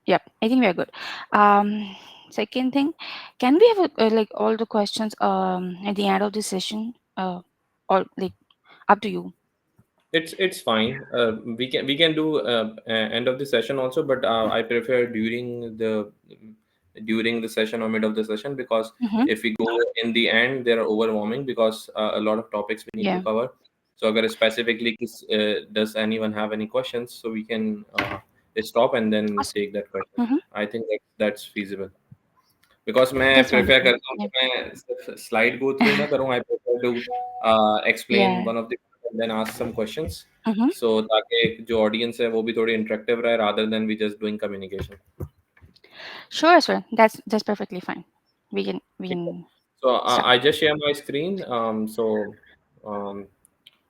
Yep, I think we are good. Second thing, can we have like all the questions at the end of the session? Or like up to you. It's fine. We can do end of the session also, but I prefer during the session or mid of the session, because Mm-hmm. if we go in the end, they are overwhelming because a lot of topics we need to Yeah. cover. So, agar specifically, does anyone have any questions? So we can stop and then Awesome. take that question. Mm-hmm. I think that's feasible. Because मैं That's prefer wonderful. करता हूँ Yeah. कि मैं सिर्फ slide go through ना करूँ. I prefer to explain Yeah. one of the and then ask some questions. Mm-hmm. So ताकि जो audience है वो भी थोड़ी interactive रहे rather than we just doing communication. Sure, sir. That's perfectly fine. We ठीक है. can So start. I just share my screen. Um,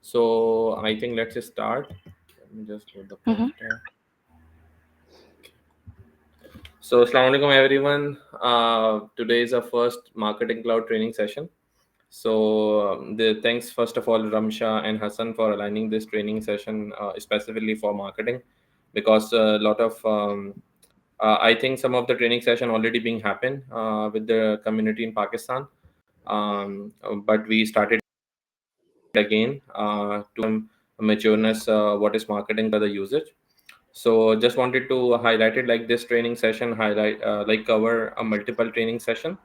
so I think let's just start. Let me just put the Mm-hmm. pointer. So Assalamu alaikum everyone. Today is our first marketing cloud training session. So the thanks first of all Ramsha and Hassan for aligning this training session specifically for marketing, because a lot of I think some of the training session already being happen with the community in Pakistan, but we started again to matureness what is marketing for the usage. So just wanted to highlight it like this training session highlight like cover a multiple training session,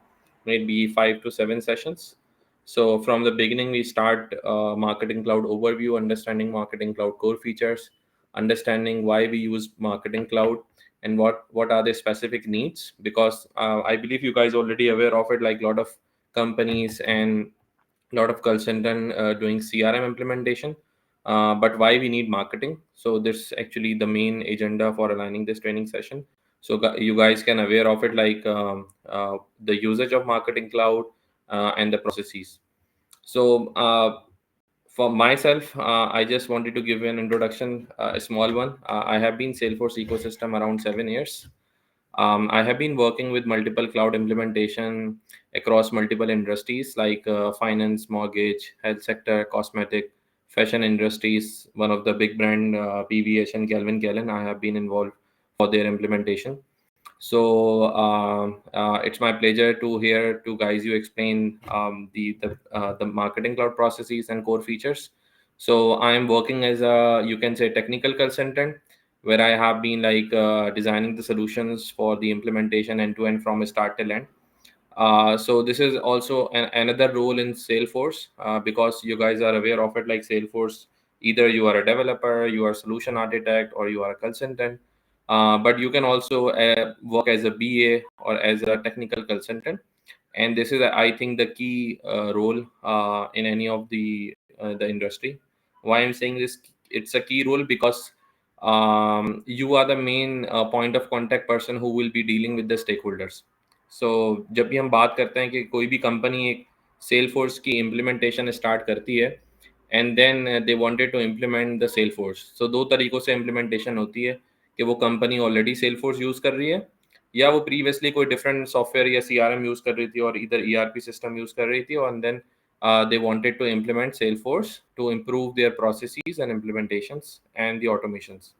maybe 5 to 7 sessions. So from the beginning we start marketing cloud overview, understanding marketing cloud core features, understanding why we use marketing cloud, and what are the specific needs, because I believe you guys already aware of it, like a lot of companies and a lot of consultant doing CRM implementation. But why we need marketing? So this actually the main agenda for aligning this training session. So you guys can aware of it, like the usage of marketing cloud and the processes. So for myself, I just wanted to give you an introduction, a small one. I have been Salesforce ecosystem around 7 years. I have been working with multiple cloud implementation across multiple industries like finance, mortgage, health sector, cosmetic, fashion industries. One of the big brand PVH and Calvin Klein, I have been involved for their implementation. So it's my pleasure to hear to guys you explain the marketing cloud processes and core features. So I am working as a, you can say, technical consultant, where I have been like designing the solutions for the implementation end to end from start till end. So this is also another role in Salesforce, because you guys are aware of it, like Salesforce, either you are a developer, you are a solution architect, or you are a consultant. But you can also work as a BA or as a technical consultant. And this is, I think, the key role in any of the industry. Why I'm saying this, it's a key role because you are the main point of contact person who will be dealing with the stakeholders. सो जब भी हम बात करते हैं कि कोई भी company एक सेल फोर्स की इम्प्लीमेंटेशन स्टार्ट करती है, and then they wanted to implement the Salesforce. So दो तरीक़ों से इम्प्लीमेंटेशन होती है कि वो कंपनी ऑलरेडी सेल फोर्स यूज़ कर रही है, या वो प्रीवियसली कोई डिफरेंट सॉफ्टवेयर या सीआरएम यूज़ कर रही थी और इधर ईआरपी सिस्टम यूज़ कर रही थी, और then they wanted to implement Salesforce to improve their processes and implementations and the automations.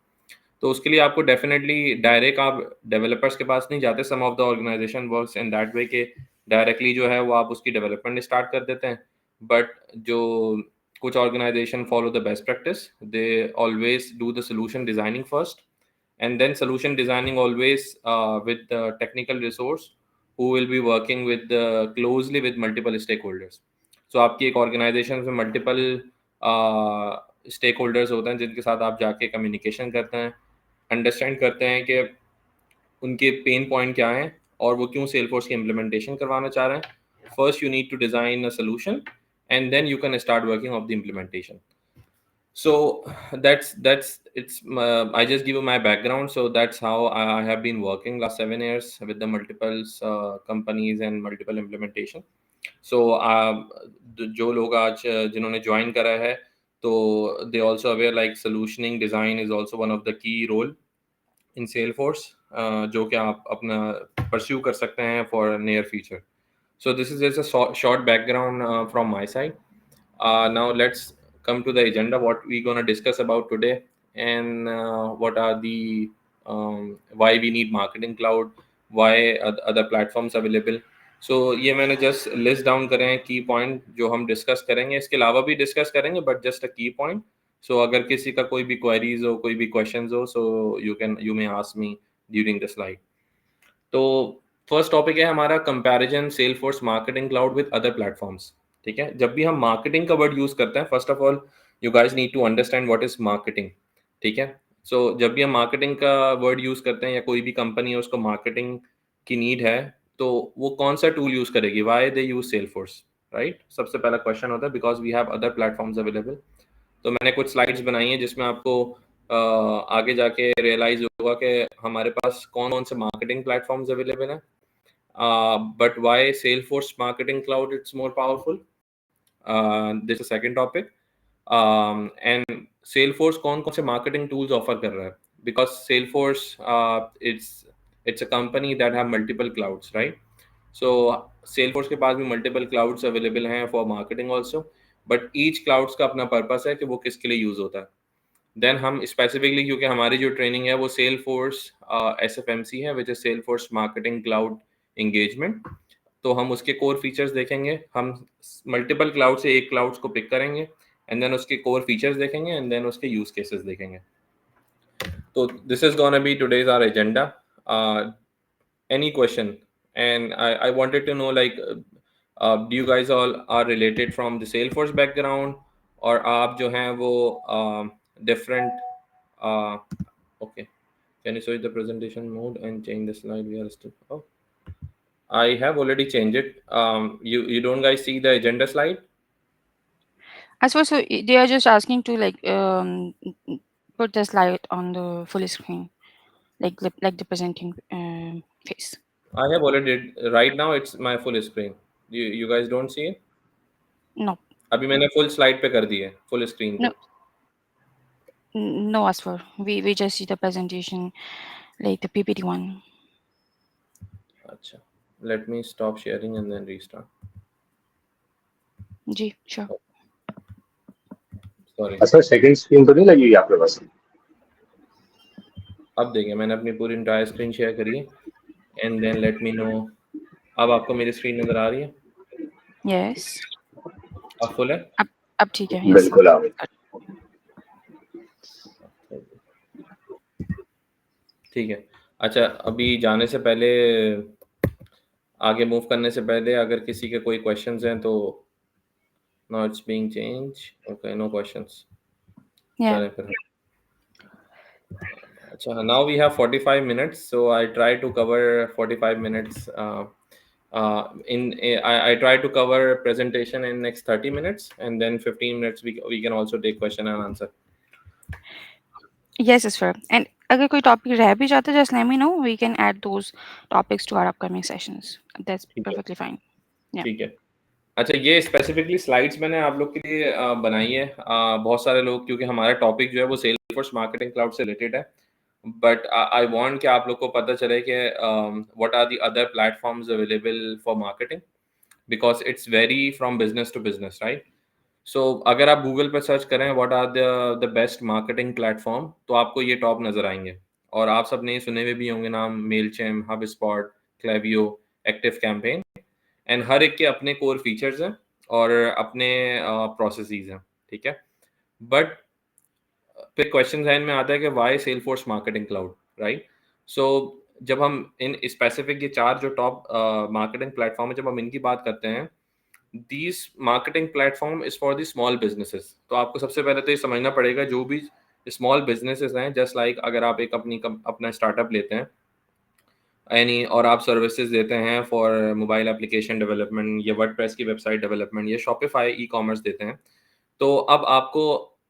तो उसके लिए आपको डेफिनेटली डायरेक्ट आप डेवलपर्स के पास नहीं जाते. Some of the organisation works in that way के डायरेक्टली जो है वो आप उसकी डेवलपमेंट स्टार्ट कर देते हैं. बट जो कुछ organisation follow the best practice, they always do the solution designing first, and then solution designing always with the technical resource who will be working with closely with multiple stakeholders. So आपकी एक organisation में multiple stake holders होते हैं जिनके साथ आप जाके communication करते हैं, अंडरस्टैंड करते हैं कि उनके पेन पॉइंट क्या हैं और वो क्यों सेलफोर्स की इम्प्लीमेंटेशन करवाना चाह रहे हैं. First you need to design a solution, and then you can start working of the implementation. So that's it's I just give you my background. So that's how I have been working last 7 years with the multiple companies and multiple implementation. So जो लोग आज जिन्होंने join करा है, तो they also aware like solutioning design is also one of the key role in Salesforce, जो कि आप अपना pursue कर सकते हैं for near future. So this is just a short background from my side. Now let's come to the agenda, what we're going to discuss about today, and what are the why we need marketing cloud, why other platforms available. So ये मैंने just list down करे हैं की point जो हम discuss करेंगे, इसके अलावा भी डिस्कस करेंगे बट जस्ट अ की पॉइंट. सो अगर किसी का कोई भी क्वेरीज हो, कोई भी क्वेश्चंस हो, so you may ask me during the slide. तो फर्स्ट टॉपिक है हमारा comparison Salesforce marketing cloud with other platforms. ठीक है, जब भी हम मार्केटिंग का वर्ड यूज करते हैं, first of all you guys need to understand what is marketing. ठीक है, सो जब भी हम मार्केटिंग का वर्ड यूज करते हैं या कोई भी कंपनी है उसको मार्केटिंग की नीड है, तो वो कौन सा टूल यूज करेगी, why they use Salesforce, right? सबसे पहला क्वेश्चन होता है because we have other platforms available. तो मैंने कुछ स्लाइड्स बनाई हैं जिसमें आपको आगे जाके रियलाइज होगा कि हमारे पास कौन कौन से मार्केटिंग प्लेटफॉर्म्स अवेलेबल हैं. But why Salesforce marketing cloud it's more powerful, this is second topic. And Salesforce कौन कौन से मार्केटिंग टूल्स ऑफर कर रहा है, because Salesforce it's a company that have multiple clouds, right? So Salesforce के पास भी multiple clouds available हैं for marketing also, but each clouds का अपना पर्पस है कि वो किसके लिए यूज होता है. देन हम स्पेसिफिकली, क्योंकि हमारी जो ट्रेनिंग है वो सेल्सफोर्स SFMC है, which is Salesforce marketing cloud engagement. तो हम उसके कोर फीचर्स देखेंगे, हम मल्टीपल क्लाउड से एक क्लाउड्स को पिक करेंगे एंड देन उसके कोर फीचर्स देखेंगे एंड देन उसके यूज केसेस देखेंगे. तो this is gonna be today's our agenda. Any question? And I wanted to know, like, do you guys all are related from the Salesforce background, और आप जो हैं वो different? Okay, can you show the presentation mode and change the slide? We are still. Oh, I have already changed it. You don't guys see the agenda slide? I suppose so. They are just asking to like put the slide on the full screen, like the presenting face. I have already right now. It's my full screen. You guys don't see it? No, अभी मैंने full slide पे कर दी है, full screen no, पे. no. As for we just see the presentation, like the PPT one. अच्छा, let me stop sharing and then restart. Ji, sure. Sorry. Sir second screen तो नहीं लगी आपके पास? अब देखिए, मैंने अपनी पूरी इंटायर स्क्रीन शेयर करी है and then let me know. अब आपको मेरी स्क्रीन नजर आ रही है? Yes. अब फुल है? अब ठीक है. Yes. बिल्कुल आप ठीक है. अच्छा, अभी जाने से पहले, आगे मूव करने से पहले, अगर किसी के कोई क्वेश्चंस हैं तो. Now it's being change. Okay, no questions. Yeah. चलें फिर. अच्छा, now we have 45 minutes, so I try to cover 45 minutes. I try to cover presentation in next 30 minutes, and then 15 minutes we can also take question and answer. Yes, yes, sir. And अगर कोई topic रह भी जाता है, just let me know. We can add those topics to our upcoming sessions. That's ठीक है. perfectly fine. Yeah. ठीक है. अच्छा, ये स्पेसिफिकली स्लाइड्स मैंने आप लोग के लिए बनाई है. बहुत सारे लोग, क्योंकि हमारा टॉपिक जो है वो सेल्सफोर्स मार्केटिंग क्लाउड से रिलेटेड है, बट आई वांट कि आप लोग को पता चले कि what are the other platforms available for marketing, because it's very from business to business, right? So अगर आप गूगल पर सर्च करें what are the best marketing platform, तो आपको ये टॉप नजर आएंगे. और आप सबने सुने हुए भी होंगे नाम, Mailchimp, HubSpot, Klaviyo, ActiveCampaign. And हर एक के अपने कोर फीचर्स हैं और अपने प्रोसेसेस हैं. ठीक है, बट फिर क्वेश्चन ज़हन में आता है कि why Salesforce marketing cloud, right? So जब हम इन स्पेसिफिक ये चार जो टॉप मार्केटिंग प्लेटफॉर्म है, जब हम इनकी बात करते हैं, these marketing platform is for the small businesses. तो आपको सबसे पहले तो ये समझना पड़ेगा, जो भी स्मॉल बिजनेसेस हैं, जस्ट लाइक अगर आप एक अपना स्टार्टअप लेते हैं एनी, और आप सर्विसेज देते हैं फॉर मोबाइल एप्लीकेशन डेवलपमेंट या वर्डप्रेस की वेबसाइट डेवलपमेंट या शॉपिफाई ई कॉमर्स देते हैं, तो अब आपको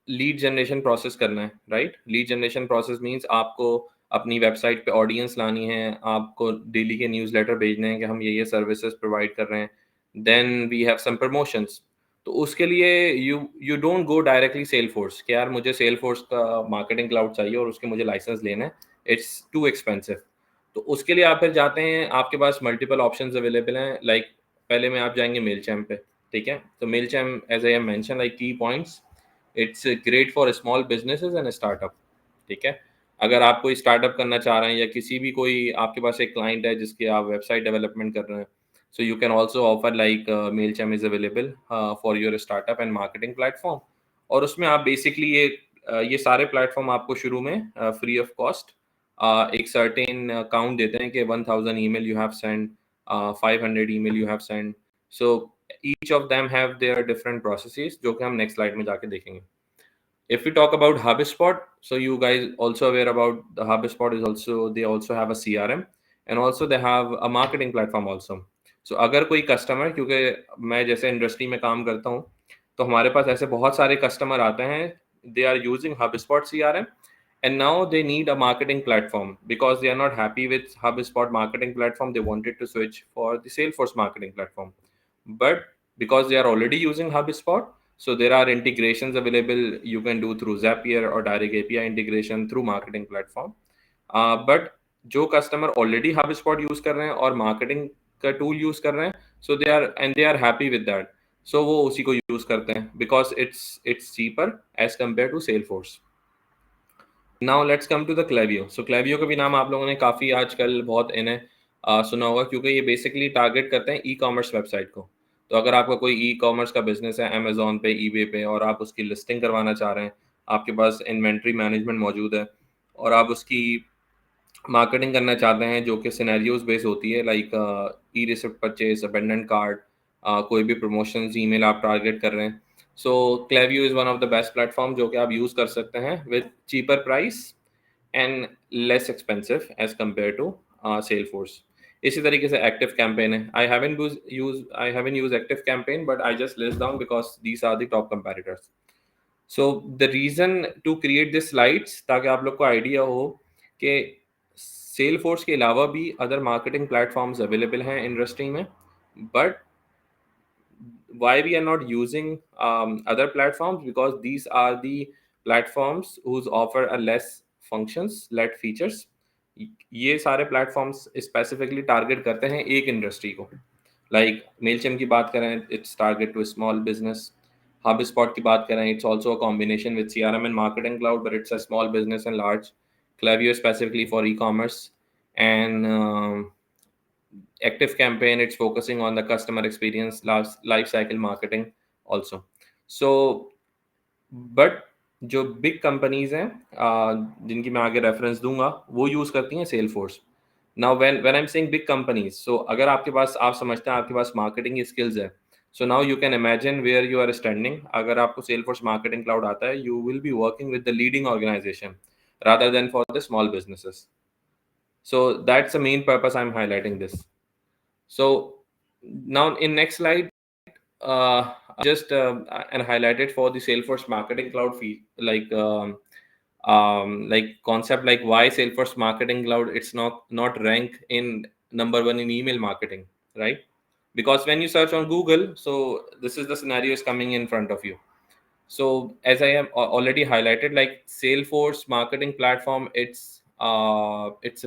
लीड जनरेशन प्रोसेस करना है, right? Lead generation process means आपको अपनी वेबसाइट पे ऑडियंस लानी है, आपको डेली के न्यूज़लेटर भेजने हैं कि हम ये सर्विसेज प्रोवाइड कर रहे हैं. Then we have some promotions. तो उसके लिए you don't go directly Salesforce कि यार मुझे सेल्सफोर्स का मार्केटिंग क्लाउड चाहिए और उसके मुझे लाइसेंस लेना है, इट्स टू एक्सपेंसिव. तो उसके लिए आप फिर जाते हैं, आपके पास मल्टीपल ऑप्शंस अवेलेबल हैं. लाइक पहले में आप जाएंगे मेलचैम्प पे. ठीक है, तो Mailchimp, as I have mention, like key points, it's great for small businesses and startup. ठीक है, अगर आप कोई स्टार्टअप करना चाह रहे हैं या किसी भी कोई आपके पास एक क्लाइंट है जिसके आप वेबसाइट डेवलपमेंट कर रहे हैं, so you can also offer like Mailchimp is available for your startup and marketing platform. और उसमें आप बेसिकली ये सारे प्लेटफॉर्म आपको शुरू में फ्री ऑफ कॉस्ट एक सर्टेन काउंट देते हैं कि 1000 email you have send, 500 email you have send. So each of them have their different processes जो कि हम नेक्स्ट स्लाइड में जाके देखेंगे. If we talk about HubSpot, so you guys also aware about the HubSpot is also, they also have a CRM and also they have a marketing platform also. So अगर कोई customer, क्योंकि मैं जैसे industry में काम करता हूँ तो हमारे पास ऐसे बहुत सारे कस्टमर आते हैं, they are using HubSpot CRM and now they need a marketing platform because they are not happy with HubSpot marketing platform, they wanted to switch for the Salesforce marketing platform. But because they are already using HubSpot, so there are integrations available you can do through Zapier or direct API integration through marketing platform. But जो customer already HubSpot use कर रहे हैं और marketing का tool use कर रहे हैं, so they are happy with that, so वो उसी को यूज करते हैं because it's cheaper as compare to Salesforce. Now let's come to the Klaviyo. So Klaviyo का भी नाम आप लोगों ने काफ़ी आजकल बहुत इन्हें सुना होगा क्योंकि ये बेसिकली टारगेट करते हैं ई कॉमर्स वेबसाइट को. तो अगर आपका कोई ई कॉमर्स का बिजनेस है अमेजोन पे, ईबे पे, और आप उसकी लिस्टिंग करवाना चाह रहे हैं, आपके पास इन्वेंट्री मैनेजमेंट मौजूद है और आप उसकी मार्केटिंग करना चाहते हैं जो कि सिनेरियोज बेस होती है, like e receipt purchase, abandoned cart, कोई भी प्रमोशंस ईमेल आप टारगेट कर रहे हैं, so Klaviyo is one of the best platform जो कि आप यूज़ कर सकते हैं with cheaper price and less expensive as compare to Salesforce. इसी तरीके से एक्टिव कैंपेन है. I haven't use ActiveCampaign but I just list down because these are the top competitors. So the reason to create this slides ताकि आप लोग को idea हो कि सेलफोर्स के अलावा भी अदर मार्केटिंग प्लेटफॉर्म्स अवेलेबल हैं इंडस्ट्री में, but why we are not using other platforms, because these are the platforms whose offer a less functions, less features. ये सारे प्लेटफॉर्म्स स्पेसिफिकली टारगेट करते हैं एक इंडस्ट्री को. लाइक मेलचिम की बात करें, it's target to small business. HubSpot की बात करें, it's also a combination with CRM and marketing cloud, but it's a small business and large. Klaviyo specifically for e-commerce, and Active Campaign, it's focusing on the customer experience, life cycle marketing also. So but जो big companies हैं जिनकी मैं आगे reference दूंगा वो use करती हैं Salesforce. Now when I am saying big companies, so अगर आपके पास, आप समझते हैं आपके पास मार्केटिंग स्किल्स है, so now you can imagine where you are standing. अगर आपको सेलफोर्स मार्केटिंग क्लाउड आता है, you will be working with the leading organisation rather than for the small businesses. So that's the main purpose I'm highlighting this. So now in next slide, just and highlighted for the Salesforce Marketing Cloud fee, like concept, like why Salesforce Marketing Cloud it's not rank in number one in email marketing, right? Because when you search on Google, so this is the scenario is coming in front of you. So as I am already highlighted, like Salesforce marketing platform, it's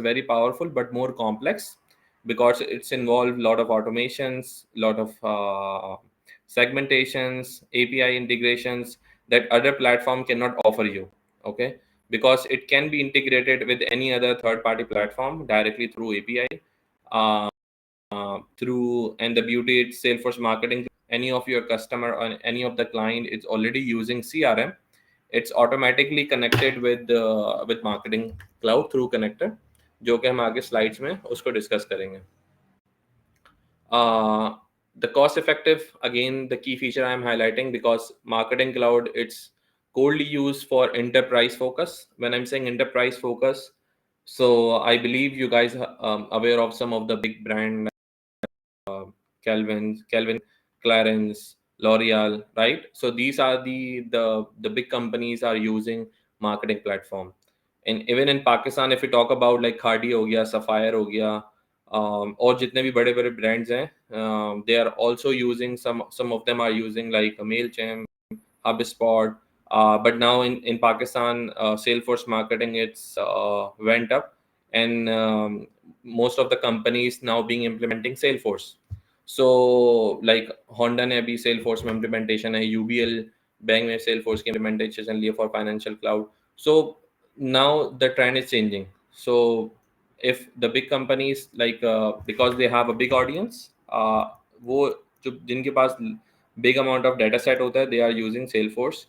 very powerful but more complex because it's involved a lot of automations, lot of segmentations, API integrations that other platform cannot offer you. Okay, because it can be integrated with any other third party platform directly through API, through, and the beauty, it's Salesforce marketing. Any of your customer or any of the client is already using CRM, it's automatically connected with marketing cloud through connector, जो कि हम आगे slides में उसको discuss करेंगे. The cost effective, again the key feature I am highlighting, because marketing cloud, it's coldly used for enterprise focus. When I'm saying enterprise focus, so I believe you guys are aware of some of the big brand, Calvin Clarence, L'Oreal, right? So these are the big companies are using marketing platform. And even in Pakistan, if we talk about like Khadi हो गया, Sapphire हो गया, और जितने भी बड़े बड़े brands हैं, they are also using, some of them are using like Mailchimp, HubSpot, but now in Pakistan, Salesforce marketing, it's went up, and most of the companies now being implementing Salesforce. So like Honda ने अभी Salesforce में implementation है, UBL bank में Salesforce की implementation लिए for financial cloud. So now the trend is changing. So if the big companies like because they have a big audience, वो जो जिनके पास big amount of data set होता है, they are using Salesforce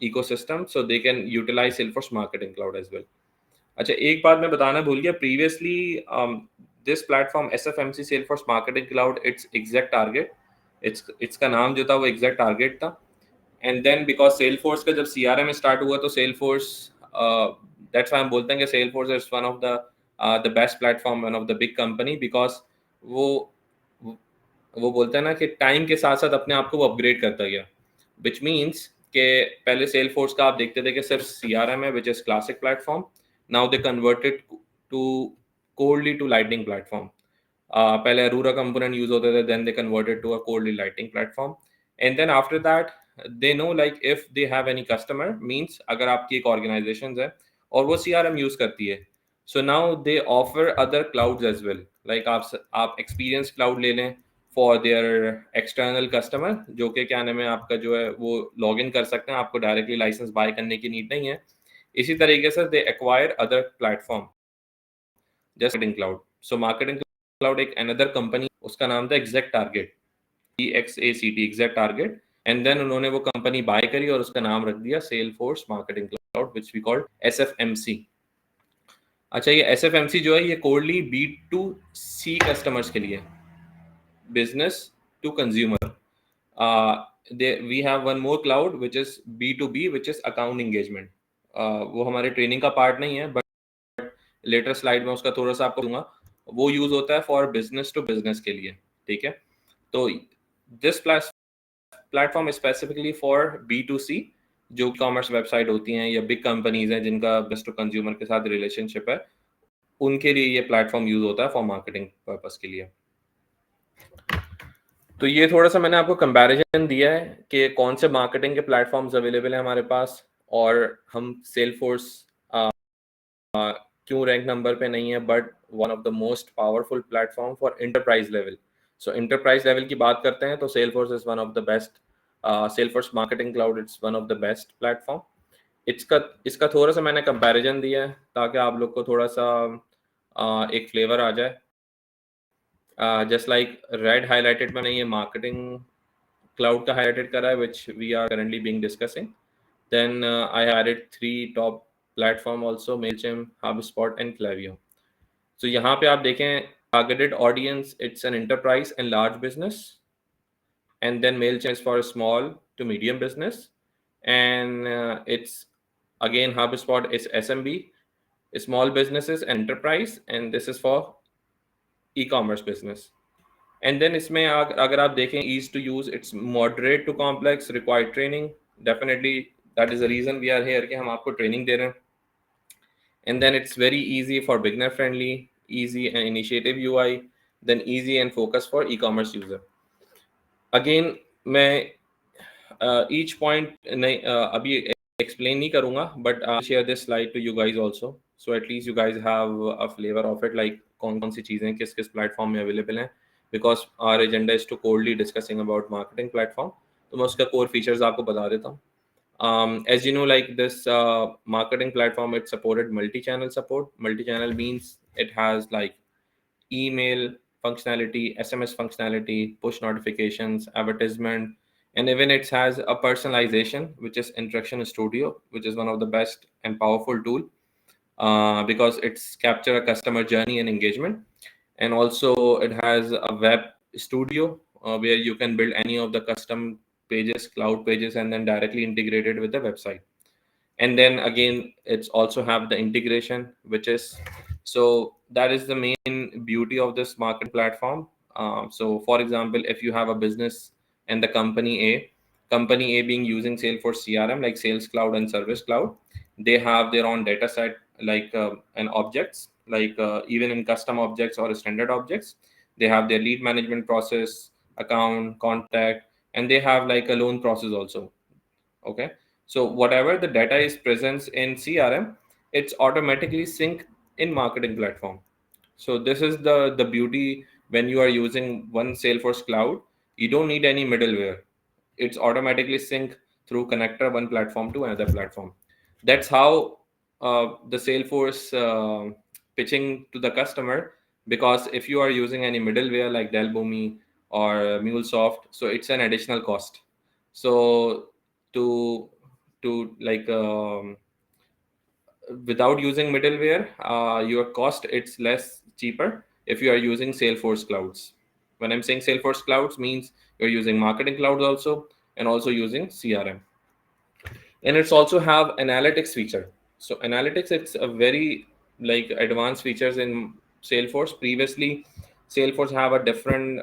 ecosystem, so they can utilize Salesforce Marketing Cloud as well. अच्छा, एक बात मैं बताना भूल गया, previously this platform SFMC Salesforce Marketing Cloud, its exact target, इसका नाम जो था वो exact target था. एंड देन बिकॉज सेलफोर्स का जब CRM स्टार्ट हुआ तो सेलफोर्स, दैट्स व्हाई हम बोलते हैं कि Salesforce is one of the best platform, one of the big company, because वो वो बोलते हैं ना कि टाइम के साथ साथ अपने आप को वो अपग्रेड करता गया, विच मीन्स कि पहले सेलफोर्स का आप देखते थे कि सिर्फ CRM है, which is classic platform. Now they converted to coldly to lightning platform. पहले अरूरा कंपोनेंट यूज होते थे, then they converted to a coldly lightning platform. And then after that they know like if they have any customer, means अगर आपकी एक organization है और वो CRM use करती है, so now they offer other clouds as well. like आप experience cloud ले लें for their external customer, जो कि क्या नाम है आपका जो है वो लॉग इन कर सकते हैं, आपको डायरेक्टली लाइसेंस बाय करने की नीड नहीं है. इसी तरीके से they acquire other platform just marketing cloud. so marketing cloud एक another company, उसका नाम था exact target, EXACT, exact target. And then उन्होंने वो कंपनी बाय करी और उसका नाम रख दिया Salesforce marketing cloud, which we called SFMC. अच्छा, ये SFMC जो है ये कोडली B2C कस्टमर्स के लिए, business to consumer. We have one more cloud which is B2B, which is account engagement. वो हमारे ट्रेनिंग का पार्ट नहीं है, बट लेटर स्लाइड में उसका थोड़ा सा आपको दूंगा. वो यूज होता है फॉर बिजनेस टू बिजनेस के लिए, ठीक है. तो this platform specifically for B2C, जो कॉमर्स वेबसाइट होती हैं या बिग कंपनीज हैं जिनका बिजनेस टू कंज्यूमर के साथ रिलेशनशिप है, उनके लिए ये प्लेटफॉर्म यूज होता है फॉर मार्केटिंग पर्पस के लिए. तो ये थोड़ा सा मैंने आपको कंपैरिजन दिया है कि कौन से मार्केटिंग के प्लेटफॉर्म्स अवेलेबल हैं हमारे पास, और हम सेलफोर्स क्यों रैंक नंबर पे नहीं है, but one of the most powerful platform for enterprise level. So enterprise level की बात करते हैं तो Salesforce is one of the best. Salesforce marketing cloud, it's one of the best platform. इसका थोड़ा सा मैंने कंपैरिजन दिया है ताकि आप लोग को थोड़ा सा एक फ्लेवर आ जाए. जस्ट लाइक रेड हाईलाइटेड मैंने ये मार्केटिंग क्लाउड का हाईलाइटेड करा है, which we are currently being discussing. Then I added 3 top platform also, Mailchimp, HubSpot and Klaviyo. So यहाँ पे आप देखें targeted audience, it's an enterprise and large business, and then Mailchimp is for small to medium business, and it's again HubSpot is SMB, small businesses and enterprise, and this is for e-commerce business. And then इसमें अगर आप देखें ease to use, it's moderate to complex, required training. Definitely that is the reason we are here कि हम आपको training दे रहे हैं. And then it's very easy for beginner friendly, easy and initiative UI, then easy and focus for e-commerce user. Again मैं each point नहीं अभी explain नहीं करूँगा, but I'll share this slide to you guys also, so at least you guys have a flavor of it, like कौन कौन सी चीज़ें किस किस प्लेटफॉर्म में अवेलेबल हैं, because our agenda is to coldly discussing about marketing platform. तो मैं उसका core features आपको बता देता हूँ. As you know, like this marketing platform, it supported multi-channel support. Multi-channel means it has like email functionality, SMS functionality, push notifications, advertisement, and even it has a personalization, which is Interaction Studio, which is one of the best and powerful tool because it's capture a customer journey and engagement. And also it has a web studio where you can build any of the custom pages, cloud pages, and then directly integrated with the website. And then again, it's also have the integration, which is, so that is the main beauty of this market platform. So for example, if you have a business and the company A being using Salesforce CRM like Sales Cloud and Service Cloud, they have their own data set like and objects, like even in custom objects or standard objects, they have their lead management process, account, contact, and they have like a loan process also. Okay, so whatever the data is present in CRM, it's automatically sync in marketing platform. So this is the beauty when you are using one Salesforce cloud, you don't need any middleware. It's automatically sync through connector one platform to another platform. That's how the Salesforce pitching to the customer, because if you are using any middleware like Delboomi or MuleSoft, so it's an additional cost. So to like without using middleware, your cost it's less cheaper if you are using Salesforce clouds. When I'm saying Salesforce clouds means you're using marketing cloud also, and also using CRM. And it's also have analytics feature. So analytics, it's a very like advanced features in Salesforce. Previously Salesforce have a different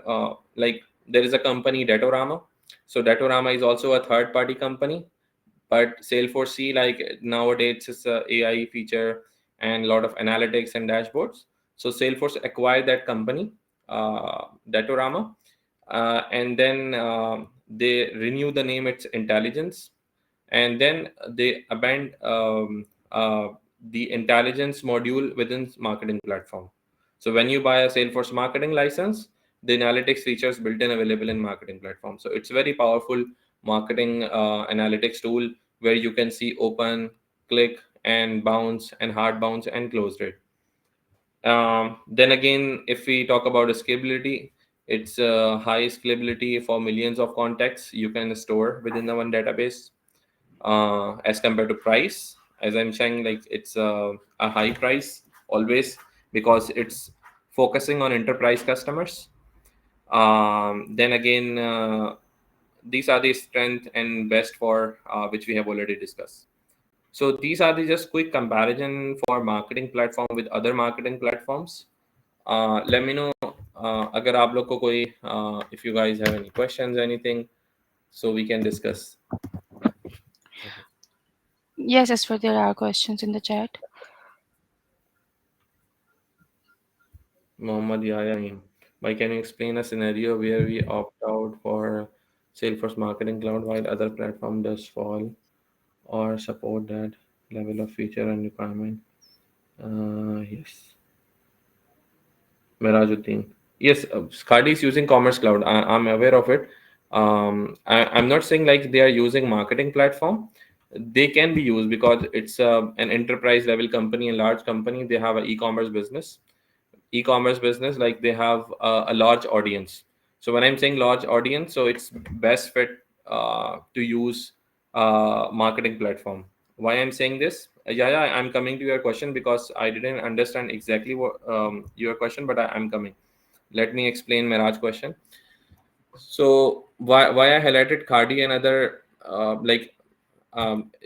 like there is a company Datorama. So Datorama is also a third party company, but Salesforce see like nowadays it's a AI feature and a lot of analytics and dashboards. So Salesforce acquired that company, Datorama, and then they renew the name, it's Intelligence, and then they abandoned the intelligence module within marketing platform. So when you buy a Salesforce marketing license, the analytics features built in available in marketing platform. So it's very powerful marketing analytics tool where you can see open, click, and bounce, and hard bounce, and close rate. Then again, if we talk about scalability, it's high scalability for millions of contacts you can store within the one database. As compared to price, as I'm saying, like it's a high price always, because it's focusing on enterprise customers. Then again, these are the strength and best for which we have already discussed. So these are the just quick comparison for marketing platform with other marketing platforms. Let me know अगर आप लोग को कोई if you guys have any questions, anything, so we can discuss. Yes, as for there are questions in the chat. Mohammad Yahya, why can you explain a scenario where we opt out for Salesforce Marketing Cloud while other platform does fall or support that level of feature and requirement? Yes. Merajuddin. Yes, Skadi is using Commerce Cloud. I'm aware of it. I'm not saying like they are using marketing platform. They can be used because it's an enterprise level company, a large company. They have an e-commerce business. E-commerce business, like they have a large audience. So when I'm saying large audience, so it's best fit to use marketing platform. Why I'm saying this? Yeah, I'm coming to your question because I didn't understand exactly what your question, but I'm coming. Let me explain Miraj's question. So why I highlighted Cardi and other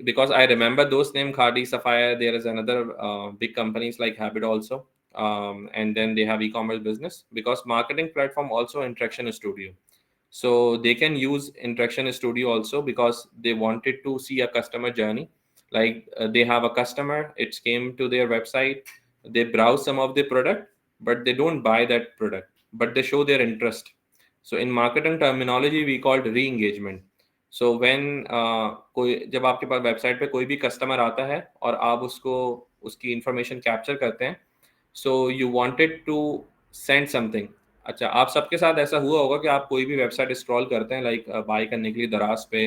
because I remember those name Cardi, Sapphire. There is another big companies like Habit also, and then they have e-commerce business, because marketing platform also Interaction Studio. So they can use Interaction Studio also because they wanted to see a customer journey. Like they have a customer, it came to their website, they browse some of the product, but they don't buy that product, but they show their interest. So in marketing terminology we called re-engagement. So when कोई जब आपके पास website पे कोई भी customer आता है और आप उसको उसकी इंफॉर्मेशन कैप्चर करते हैं, so you wanted to send something. अच्छा, आप सबके साथ ऐसा हुआ होगा कि आप कोई भी वेबसाइट स्क्रॉल करते हैं लाइक बाय करने के लिए दराज पे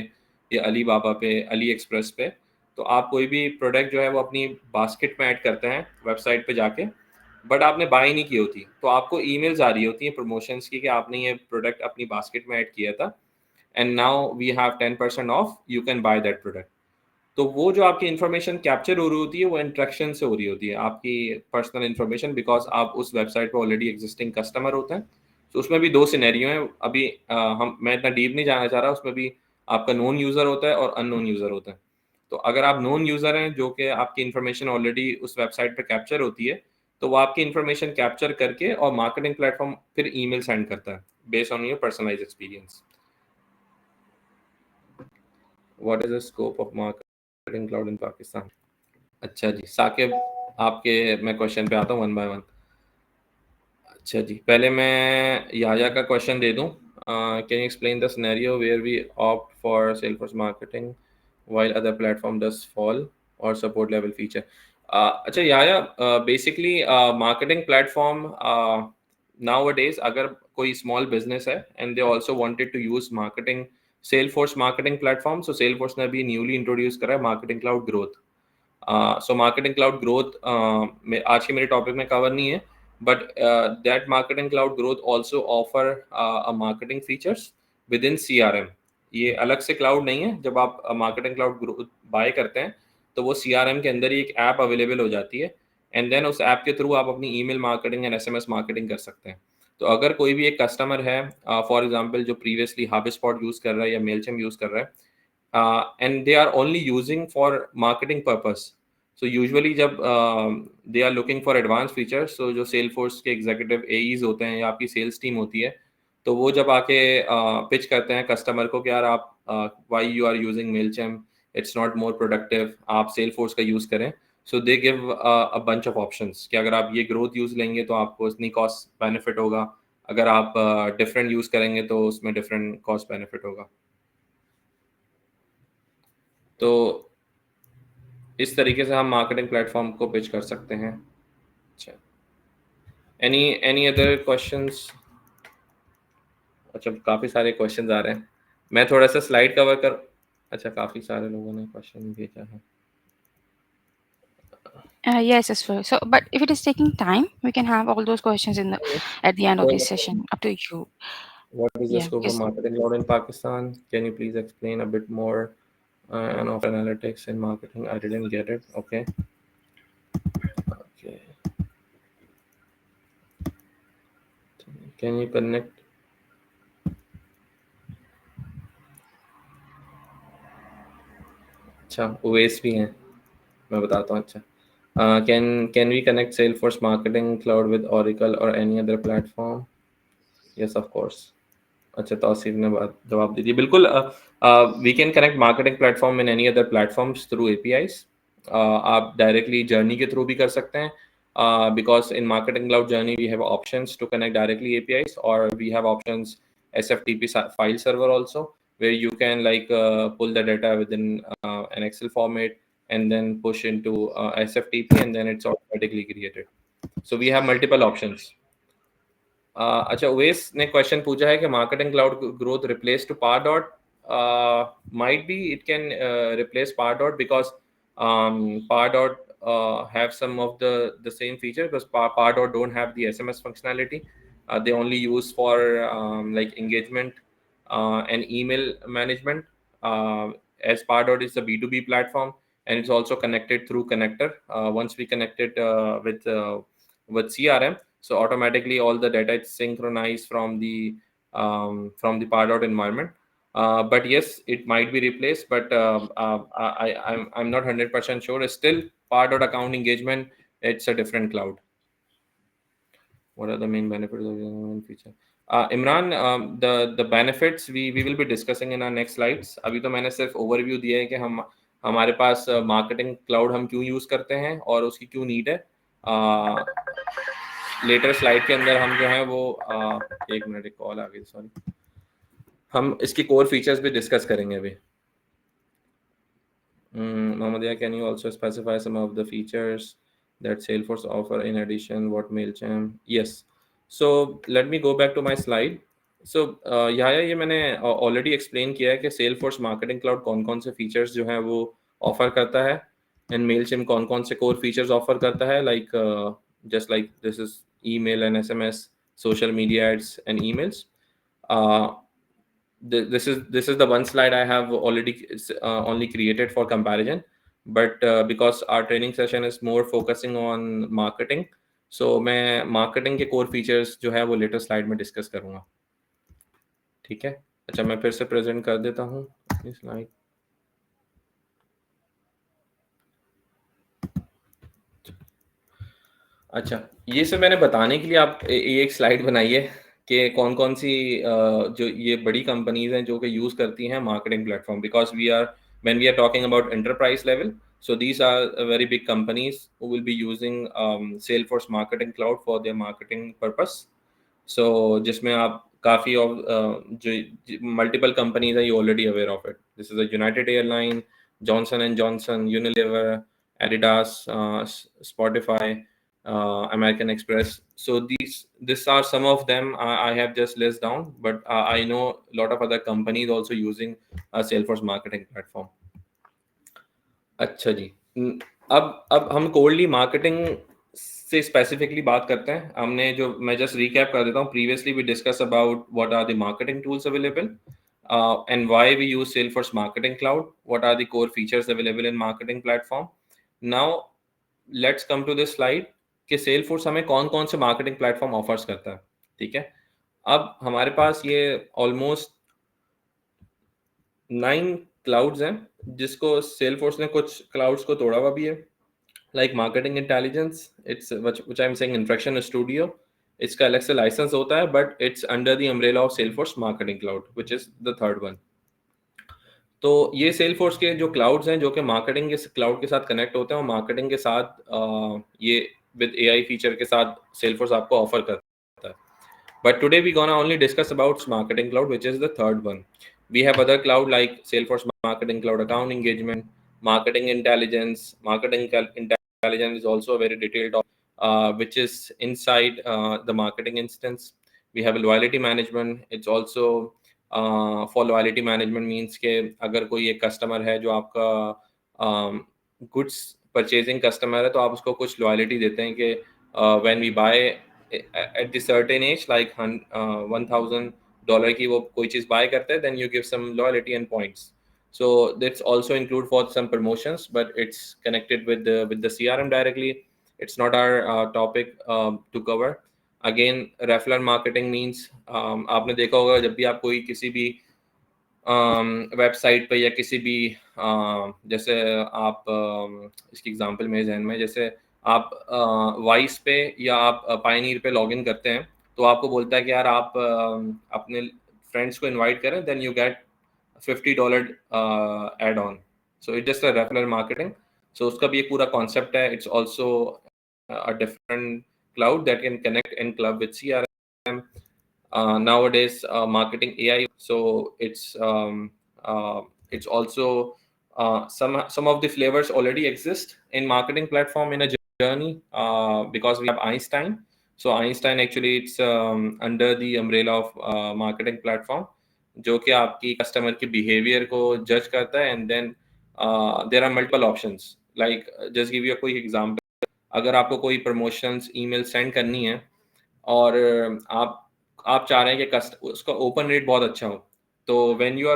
या अली बाबा पे, अली एक्सप्रेस पे, तो आप कोई भी प्रोडक्ट जो है वो अपनी बास्केट में ऐड करते हैं वेबसाइट पे जाके, बट आपने बाय नहीं की होती, तो आपको ईमेल्स आ रही होती हैं प्रमोशंस की कि आपने ये प्रोडक्ट अपनी बास्केट में ऐड किया था and now we have 10% off, you can buy that product. तो वो जो आपकी इन्फॉर्मेशन कैप्चर हो रही होती है वो इंट्रैक्शन से हो रही होती है, आपकी पर्सनल इन्फॉर्मेशन, बिकॉज आप उस वेबसाइट पर ऑलरेडी एग्जिस्टिंग कस्टमर होते हैं. तो उसमें भी दो सिनेरियो हैं. अभी मैं इतना डीप नहीं जाना चाह रहा. उसमें भी आपका नोन यूज़र होता है और अननोन यूज़र होता है. तो अगर आप नोन यूज़र हैं जो कि आपकी इन्फॉर्मेशन ऑलरेडी उस वेबसाइट पर कैप्चर होती है, तो वो आपकी इन्फॉर्मेशन कैप्चर करके और मार्केटिंग प्लेटफॉर्म फिर ईमेल सेंड करता है based on your personalise experience. What is the scope of marketing cloud in Pakistan? अच्छा जी साकिब, आपके मैं क्वेश्चन पे आता हूँ वन बाय वन. अच्छा जी, पहले मैं याया का क्वेश्चन दे दूँ. Can you explain the scenario where we opt for Salesforce marketing while other platform does fall or support level feature? अच्छा yeah yeah, basically marketing platform nowadays अगर कोई स्मॉल बिजनेस है and they also wanted to use marketing Salesforce marketing platform, so Salesforce ने भी newly introduce करा है marketing cloud growth. So marketing cloud growth आज के मेरे टॉपिक में कवर नहीं है, but that marketing cloud growth also offer a marketing features within CRM. ये अलग से क्लाउड नहीं है. जब आप मार्केटिंग क्लाउड ग्रोथ बाय करते हैं तो वो CRM के अंदर ही एक ऐप अवेलेबल हो जाती है, एंड देन उस ऐप के थ्रू आप अपनी email marketing and SMS marketing कर सकते हैं. तो अगर कोई भी एक कस्टमर है, फॉर एग्जांपल जो प्रीवियसली HubSpot यूज कर रहा है या मेलचैम्प यूज कर रहा है, and they are only using for marketing purpose. So usually जब they are looking for advance features, तो जो सेल्सफोर्स के एग्जीक्यूटिव AEs होते हैं या आपकी सेल्स टीम होती है, तो वो जब आके पिच करते हैं कस्टमर को कि यार आप why you are using Mailchimp, it's not more productive, आप सेल्सफोर्स का यूज करें. So they give a bunch of options कि अगर आप ये ग्रोथ यूज लेंगे तो आपको इतनी कॉस्ट बेनिफिट होगा, अगर आप डिफरेंट यूज करेंगे तो उसमें डिफरेंट कॉस्ट बेनिफिट होगा. तो इस तरीके से हम मार्केटिंग प्लेटफॉर्म को पिच कर सकते हैं. अच्छा, एनी अदर क्वेश्चंस? अच्छा, काफी सारे क्वेश्चंस आ रहे हैं. मैं थोड़ा सा स्लाइड कवर कर. अच्छा, काफी सारे लोगों ने क्वेश्चन भेजा है. Yes, Asfer. So, but if it is taking time, we can have all those questions in the at the end of this session. Up to you. What is the Yeah, scope of yes. marketing cloud in Pakistan? Can you please explain a bit more and of analytics in marketing? I didn't get it. Okay. Okay. Can you connect? अच्छा, OS भी हैं, मैं बताता हूँ. अच्छा, can we connect Salesforce Marketing Cloud with Oracle or any other platform? Yes, of course. अच्छा, तौसीफ ने बात जवाब दे दी. बिल्कुल, we can connect marketing platform in any other platforms through APIs. आप डायरेक्टली जर्नी के थ्रू भी कर सकते हैं, because in marketing cloud journey we have options to connect directly APIs, or we have options SFTP file server also, where you can like pull the data within an Excel format and then push into SFTP, and then it's automatically created. So we have multiple options. अच्छा, ओवेस ने question पूछा है कि marketing cloud growth replace to Pardot. Might be it can replace Pardot because Pardot have some of the same feature, because Pardot don't have the SMS functionality. They only use for like engagement and email management, as Pardot is a B2B platform, and it's also connected through connector. Once we connect it with CRM, so automatically all the data is synchronized from the Pardot environment. But yes, it might be replaced, but I'm not 100% sure. Still, Pardot account engagement, it's a different cloud. What are the main benefits of the feature? Imran, the benefits we will be discussing in our next slides. अभी तो मैंने सिर्फ overview दिया है कि हमारे पास marketing cloud हम क्यों use करते हैं और उसकी क्यों need है. लेटर स्लाइड के अंदर हम जो है वो एक मिनट, एक कॉल आ गई, सॉरी. हम इसकी कोर फीचर्स भी डिस्कस करेंगे अभी. Mohammed, can you also specify some of the features that Salesforce offer in addition what Mailchimp? Yes. So let me go back to my slide. So ये मैंने already explain किया है कि Salesforce Marketing Cloud कौन-कौन से features जो है वो ऑफर करता है, एंड Mailchimp कौन-कौन से कोर फीचर्स ऑफर करता है, like just like this is email and SMS, social media ads and emails. This is the one slide I have already only created for comparison, but because our training session is more focusing on marketing, so मैं marketing के core features जो है वो later slide में discuss करूँगा. ठीक है. अच्छा, मैं फिर से present कर देता हूँ अपनी slide. अच्छा, ये सब मैंने बताने के लिए आप एक स्लाइड बनाई है कि कौन-कौन सी जो ये बड़ी कंपनीज हैं जो कि यूज़ करती हैं marketing platform, because when we are talking about enterprise level, so these are very big companies who will be using Salesforce marketing cloud for their marketing purpose. So जिसमें आप काफ़ी ऑफ जो multiple companies हैं, you already aware of it. This is a United Airline, Johnson and Johnson, Unilever, Adidas, Spotify, American Express. So these are some of them I have just listed down, but I know a lot of other companies also using Salesforce marketing platform. अच्छा जी, अब हम coldly marketing से specifically बात करते हैं। हमने जो मैं जस्ट रिकैप कर देता हूँ, previously we discuss about what are the marketing tools available and why we use Salesforce Marketing Cloud, what are the core features available in marketing platform. Now let's come to this slide कि Salesforce हमें कौन कौन से marketing platform offers करता है। ठीक है, अब हमारे पास ये ऑलमोस्ट 9 क्लाउड्स हैं, जिसको Salesforce ने कुछ क्लाउड्स को तोड़ा हुआ भी है, like marketing intelligence, it's which I'm saying Interaction Studio, इसका अलग से लाइसेंस होता है, but it's under the umbrella of Salesforce Marketing Cloud, which is the third one. तो ये Salesforce के जो क्लाउड्स हैं जो कि मार्केटिंग के क्लाउड के साथ कनेक्ट होते हैं, और मार्केटिंग के साथ ये विद AI फीचर के साथ Salesforce आपको ऑफर करता है. But today we're gonna only discuss about Marketing Cloud, which is the third one. We have other cloud like Salesforce Marketing Cloud Account Engagement, Marketing Intelligence. Marketing Intelligence is also a very detailed, which is inside the marketing instance. We have a loyalty management. It's also for loyalty management means के अगर कोई एक customer है जो आपका goods purchasing customer है, तो आप उसको कुछ लॉयलिटी देते हैं कि when we buy at the certain age like $1,000 की वो कोई चीज बाय करते हैं, then you give some loyalty and points. So that's also include for some promotions, but it's connected with the CRM directly. It's not our topic to cover. Again, referral marketing means आपने देखा होगा जब भी आप कोई किसी भी website पे या किसी भी जैसे आप इसकी एग्जांपल मेरे जहन में, जैसे आप वाइस पे या आप पायनीर पे लॉगिन करते हैं, तो आपको बोलता है कि यार आप अपने फ्रेंड्स को इनवाइट करें, then you get $50 add on. So it just a referral marketing. So उसका भी एक पूरा कॉन्सेप्ट है. It's also a different cloud that can connect and club with CRM. Nowadays marketing AI, so it's also some of the flavors already exist in marketing platform in a journey, because we have Einstein. So Einstein actually it's under the umbrella of marketing platform, जो कि आपकी customer की behaviour को जज करता है, and then there are multiple options. Like just give you कोई example. अगर आपको कोई प्रमोशंस ईमेल सेंड करनी है और आप चाह रहे हैं कि उसका ओपन रेट बहुत अच्छा हो, तो when you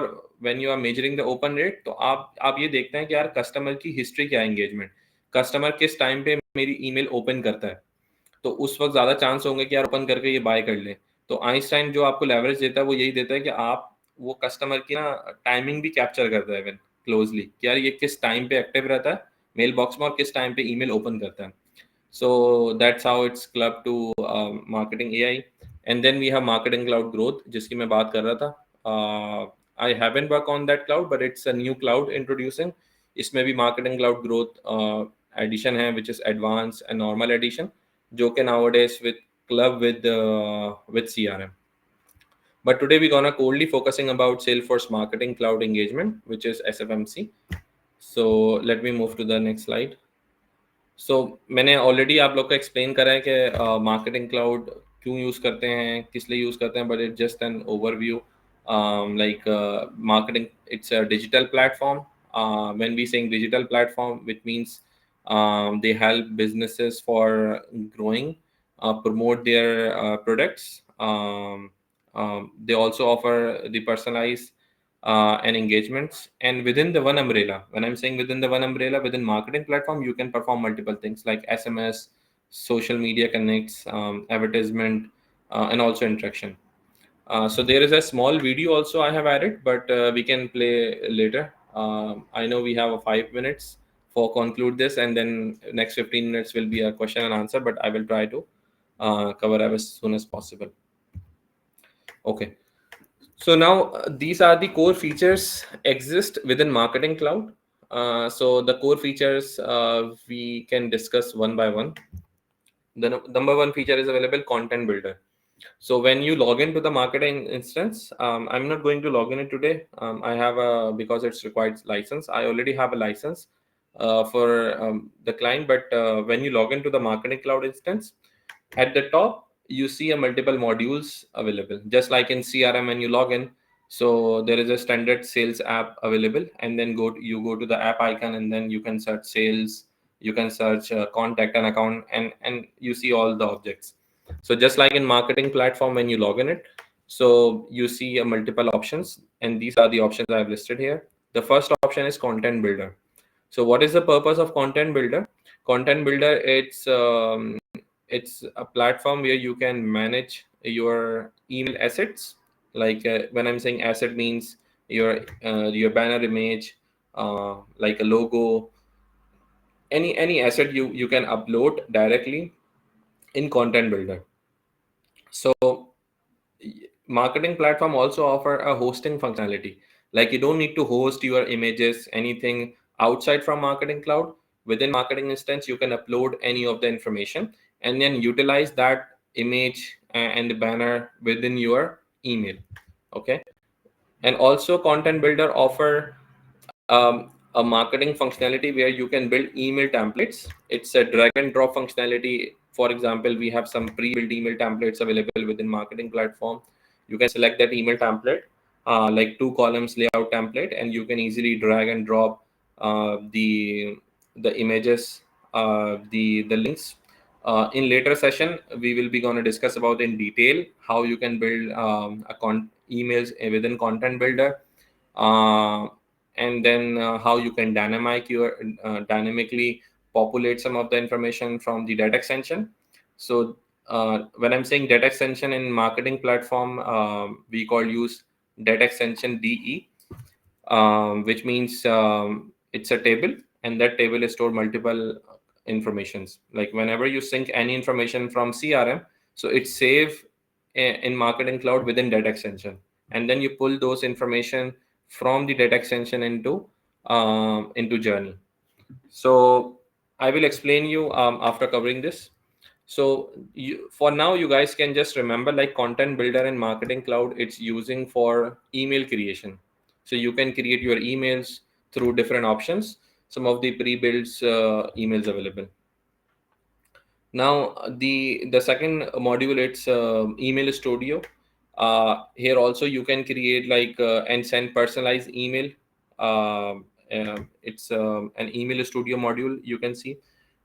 are measuring the open rate, तो आप ये देखते हैं कि यार कस्टमर की हिस्ट्री क्या है, एंगेजमेंट, कस्टमर किस टाइम पे मेरी ईमेल ओपन करता है, तो उस वक्त ज़्यादा चांस होंगे कि यार ओपन करके ये बाय कर ले. तो आइंस्टाइन जो आपको लेवरेज देता है वो यही देता है कि आप वो कस्टमर की ना टाइमिंग भी कैप्चर करता है क्लोजली, कि यार ये किस टाइम पे एक्टिव रहता है मेल बॉक्स में और किस टाइम पे ईमेल ओपन करता है. So that's how it's clubbed to marketing AI. And then we have marketing cloud growth, जिसकी मैं बात कर रहा था. I haven't worked on that cloud, but it's a new cloud introducing. इसमें भी marketing cloud growth edition है, which is advanced and normal edition, जो कि nowadays with club with CRM. But today we're gonna coldly focusing about Salesforce Marketing Cloud Engagement, which is SFMC. So let me move to the next slide. सो मैंने already आप लोग को explain करा है कि marketing cloud क्यों use करते हैं, किस लिए यूज़ करते हैं, but it just an overview. Like marketing it's a digital platform. When we saying digital platform, which means they help businesses for growing, promote their products. They also offer the personalized and engagements, and within the one umbrella, when I'm saying within the one umbrella, within marketing platform, you can perform multiple things like SMS, social media connects, advertisement, and also interaction. So there is a small video also I have added, but we can play later. I know we have 5 minutes for conclude this, and then next 15 minutes will be a question and answer, but I will try to cover as soon as possible. Okay. So now these are the core features exist within Marketing Cloud. So the core features we can discuss one by one. The number one feature is available, Content Builder. So when you log into the marketing instance, I'm not going to log in it today. I have because it's required license. I already have a license for the client, but when you log into the Marketing Cloud instance, at the top, you see a multiple modules available, just like in CRM when you log in. So there is a standard sales app available, and then you go to the app icon, and then you can search sales, you can search contact and account, and you see all the objects. So just like in marketing platform, when you log in it, so you see multiple options, and these are the options I've listed here. The first option is content builder. So what is the purpose of content builder? Content builder, it's a platform where you can manage your email assets. Like when I'm saying asset, means your banner image, like a logo, any asset you can upload directly in content builder. So marketing platform also offer a hosting functionality. Like you don't need to host your images, anything outside from marketing cloud. Within marketing instance, you can upload any of the information and then utilize that image and the banner within your email. Okay. And also content builder offer a marketing functionality where you can build email templates. It's a drag and drop functionality. For example, we have some pre-built email templates available within marketing platform. You can select that email template, like 2 columns layout template, and you can easily drag and drop the images, the links. In later session, we will be going to discuss about in detail how you can build emails within content builder. Uh, and then how you can dynamically populate some of the information from the data extension. So when I'm saying data extension in marketing platform, we use data extension DE, which means it's a table, and that table is stored multiple informations. Like whenever you sync any information from CRM, so it's saved in marketing cloud within data extension, and then you pull those information from the data extension into Journey. So I will explain you after covering this. So for now, you guys can just remember, like content builder and marketing cloud, it's using for email creation. So you can create your emails through different options, some of the pre-built emails available. Now the second module, it's email studio. Here also you can create like and send personalized email. It's an email studio module. You can see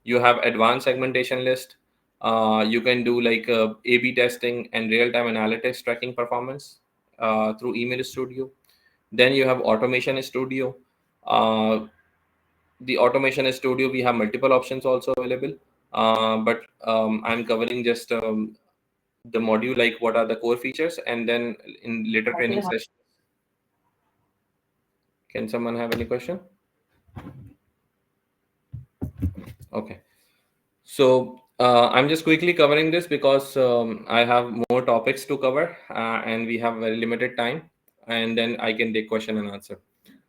you have advanced segmentation list. You can do like A/B testing and real-time analytics tracking performance through email studio. Then you have automation studio. uh, the automation studio, we have multiple options also available, but I'm covering just the module, like what are the core features, and then in later training sessions. Can someone have any question? Okay, so I'm just quickly covering this because I have more topics to cover, and we have very limited time, and then I can take question and answer.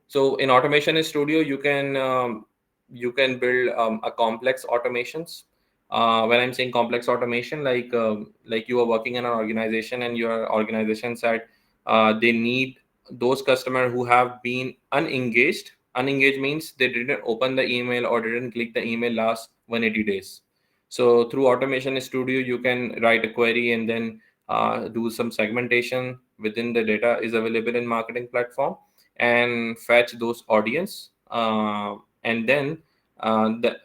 So in automation studio, you can build a complex automations. When I'm saying complex automation, like you are working in an organization, and your organization side, they need those customers who have been unengaged. Unengaged means they didn't open the email or didn't click the email last 180 days. So through automation studio, you can write a query and then do some segmentation within the data is available in marketing platform, and fetch those audience, and then the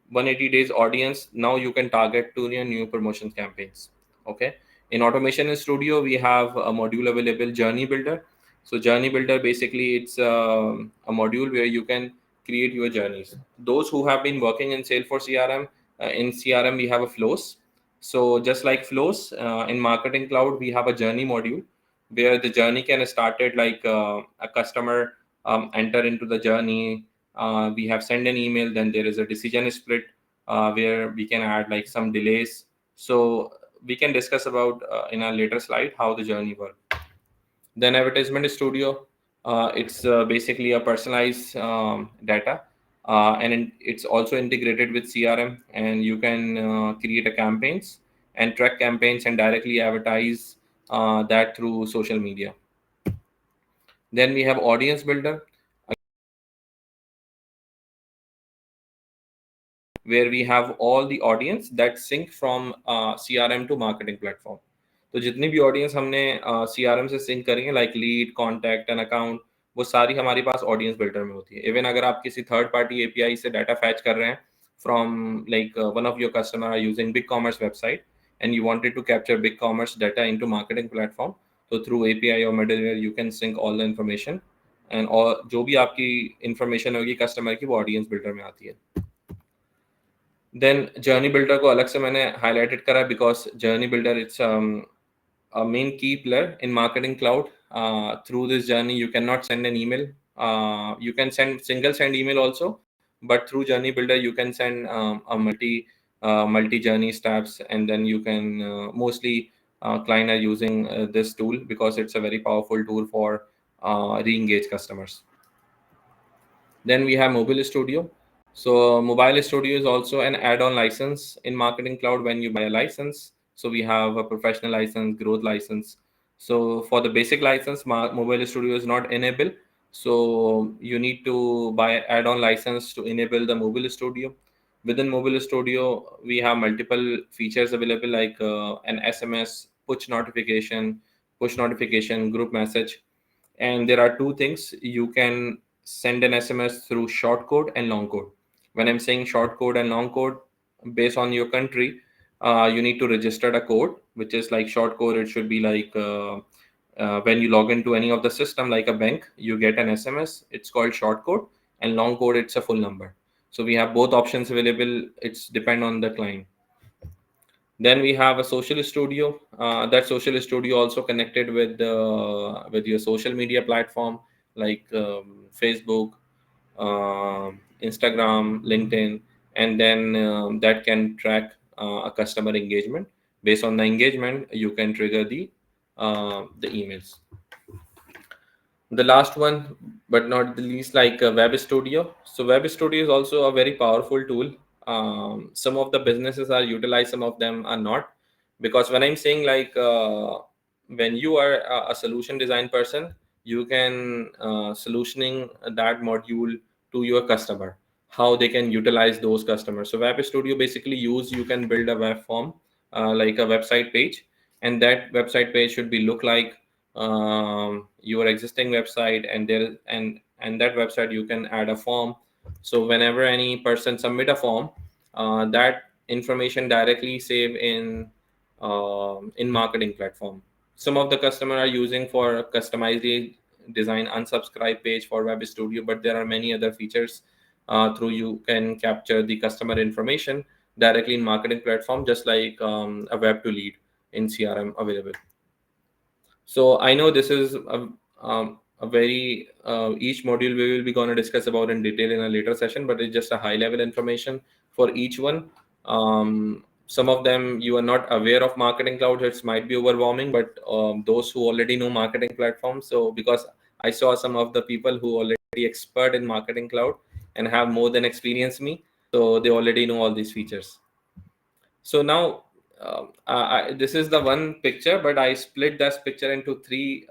180 days audience, now you can target to your new promotion campaigns. Okay, in automation studio, we have a module available, journey builder. So journey builder, basically it's a module where you can create your journeys. Those who have been working in Salesforce CRM, in CRM we have a flows. So just like flows, in marketing cloud we have a journey module where the journey can started like a customer enter into the journey. We have send an email, then there is a decision split where we can add like some delays. So we can discuss about in a later slide how the journey works. Then advertisement studio, it's basically a personalized data, and it's also integrated with CRM, and you can create a campaigns and track campaigns and directly advertise that through social media. Then we have audience builder, where we have all the audience that sync from CRM to marketing platform. तो जितनी भी audience हमने CRM से sink करी है, like lead, contact and account, वो सारी हमारे पास ऑडियंस बिल्डर में होती है. इवन अगर आप किसी थर्ड पार्टी API से डाटा फैच कर रहे हैं, from like one of your customer are using BigCommerce website, and you wanted to capture BigCommerce data into marketing platform. So through API or middleware, you can sync all the information, and और जो भी आपकी information होगी customer की वो audience builder में आती है. Then journey builder को अलग से मैंने highlighted करा because journey builder it's a main key player in marketing cloud. Through this journey, you cannot send an email. You can send single send email also, but through journey builder you can send a multi journey steps, and then you can mostly client are using this tool because it's a very powerful tool for re-engage customers. Then we have Mobile Studio. So Mobile Studio is also an add-on license in Marketing Cloud when you buy a license. So we have a professional license, growth license. So for the basic license, Mobile Studio is not enabled. So you need to buy add-on license to enable the Mobile Studio. Within Mobile Studio, we have multiple features available like an SMS, push notification, group message. And there are two things. You can send an SMS through short code and long code. When I'm saying short code and long code, based on your country, you need to register a code, which is like short code. It should be like when you log into any of the system, like a bank, you get an SMS. It's called short code, and long code, it's a full number. So we have both options available. It's depend on the client. Then we have a social studio. That social studio also connected with your social media platform like Facebook, Instagram, LinkedIn, and then that can track a customer engagement. Based on the engagement, you can trigger the emails. The last one, but not the least, like Web Studio. So Web Studio is also a very powerful tool. Some of the businesses are utilized, some of them are not. Because when I'm saying like when you are a solution design person, you can solutioning that module to your customer, how they can utilize those customers. So Web Studio basically you can build a web form like a website page, and that website page should be look like your existing website, and there and that website you can add a form. So whenever any person submit a form, that information directly save in marketing platform. Some of the customer are using for customized design unsubscribe page for Web Studio, but there are many other features through you can capture the customer information directly in marketing platform, just like a web to lead in CRM available. So I know this is a very each module we will be going to discuss about in detail in a later session, but it's just a high level information for each one. Some of them you are not aware of marketing cloud, it might be overwhelming, but those who already know marketing platforms, so because I saw some of the people who already expert in marketing cloud and have more than experience me, so they already know all these features. So now this is the one picture, but I split this picture into three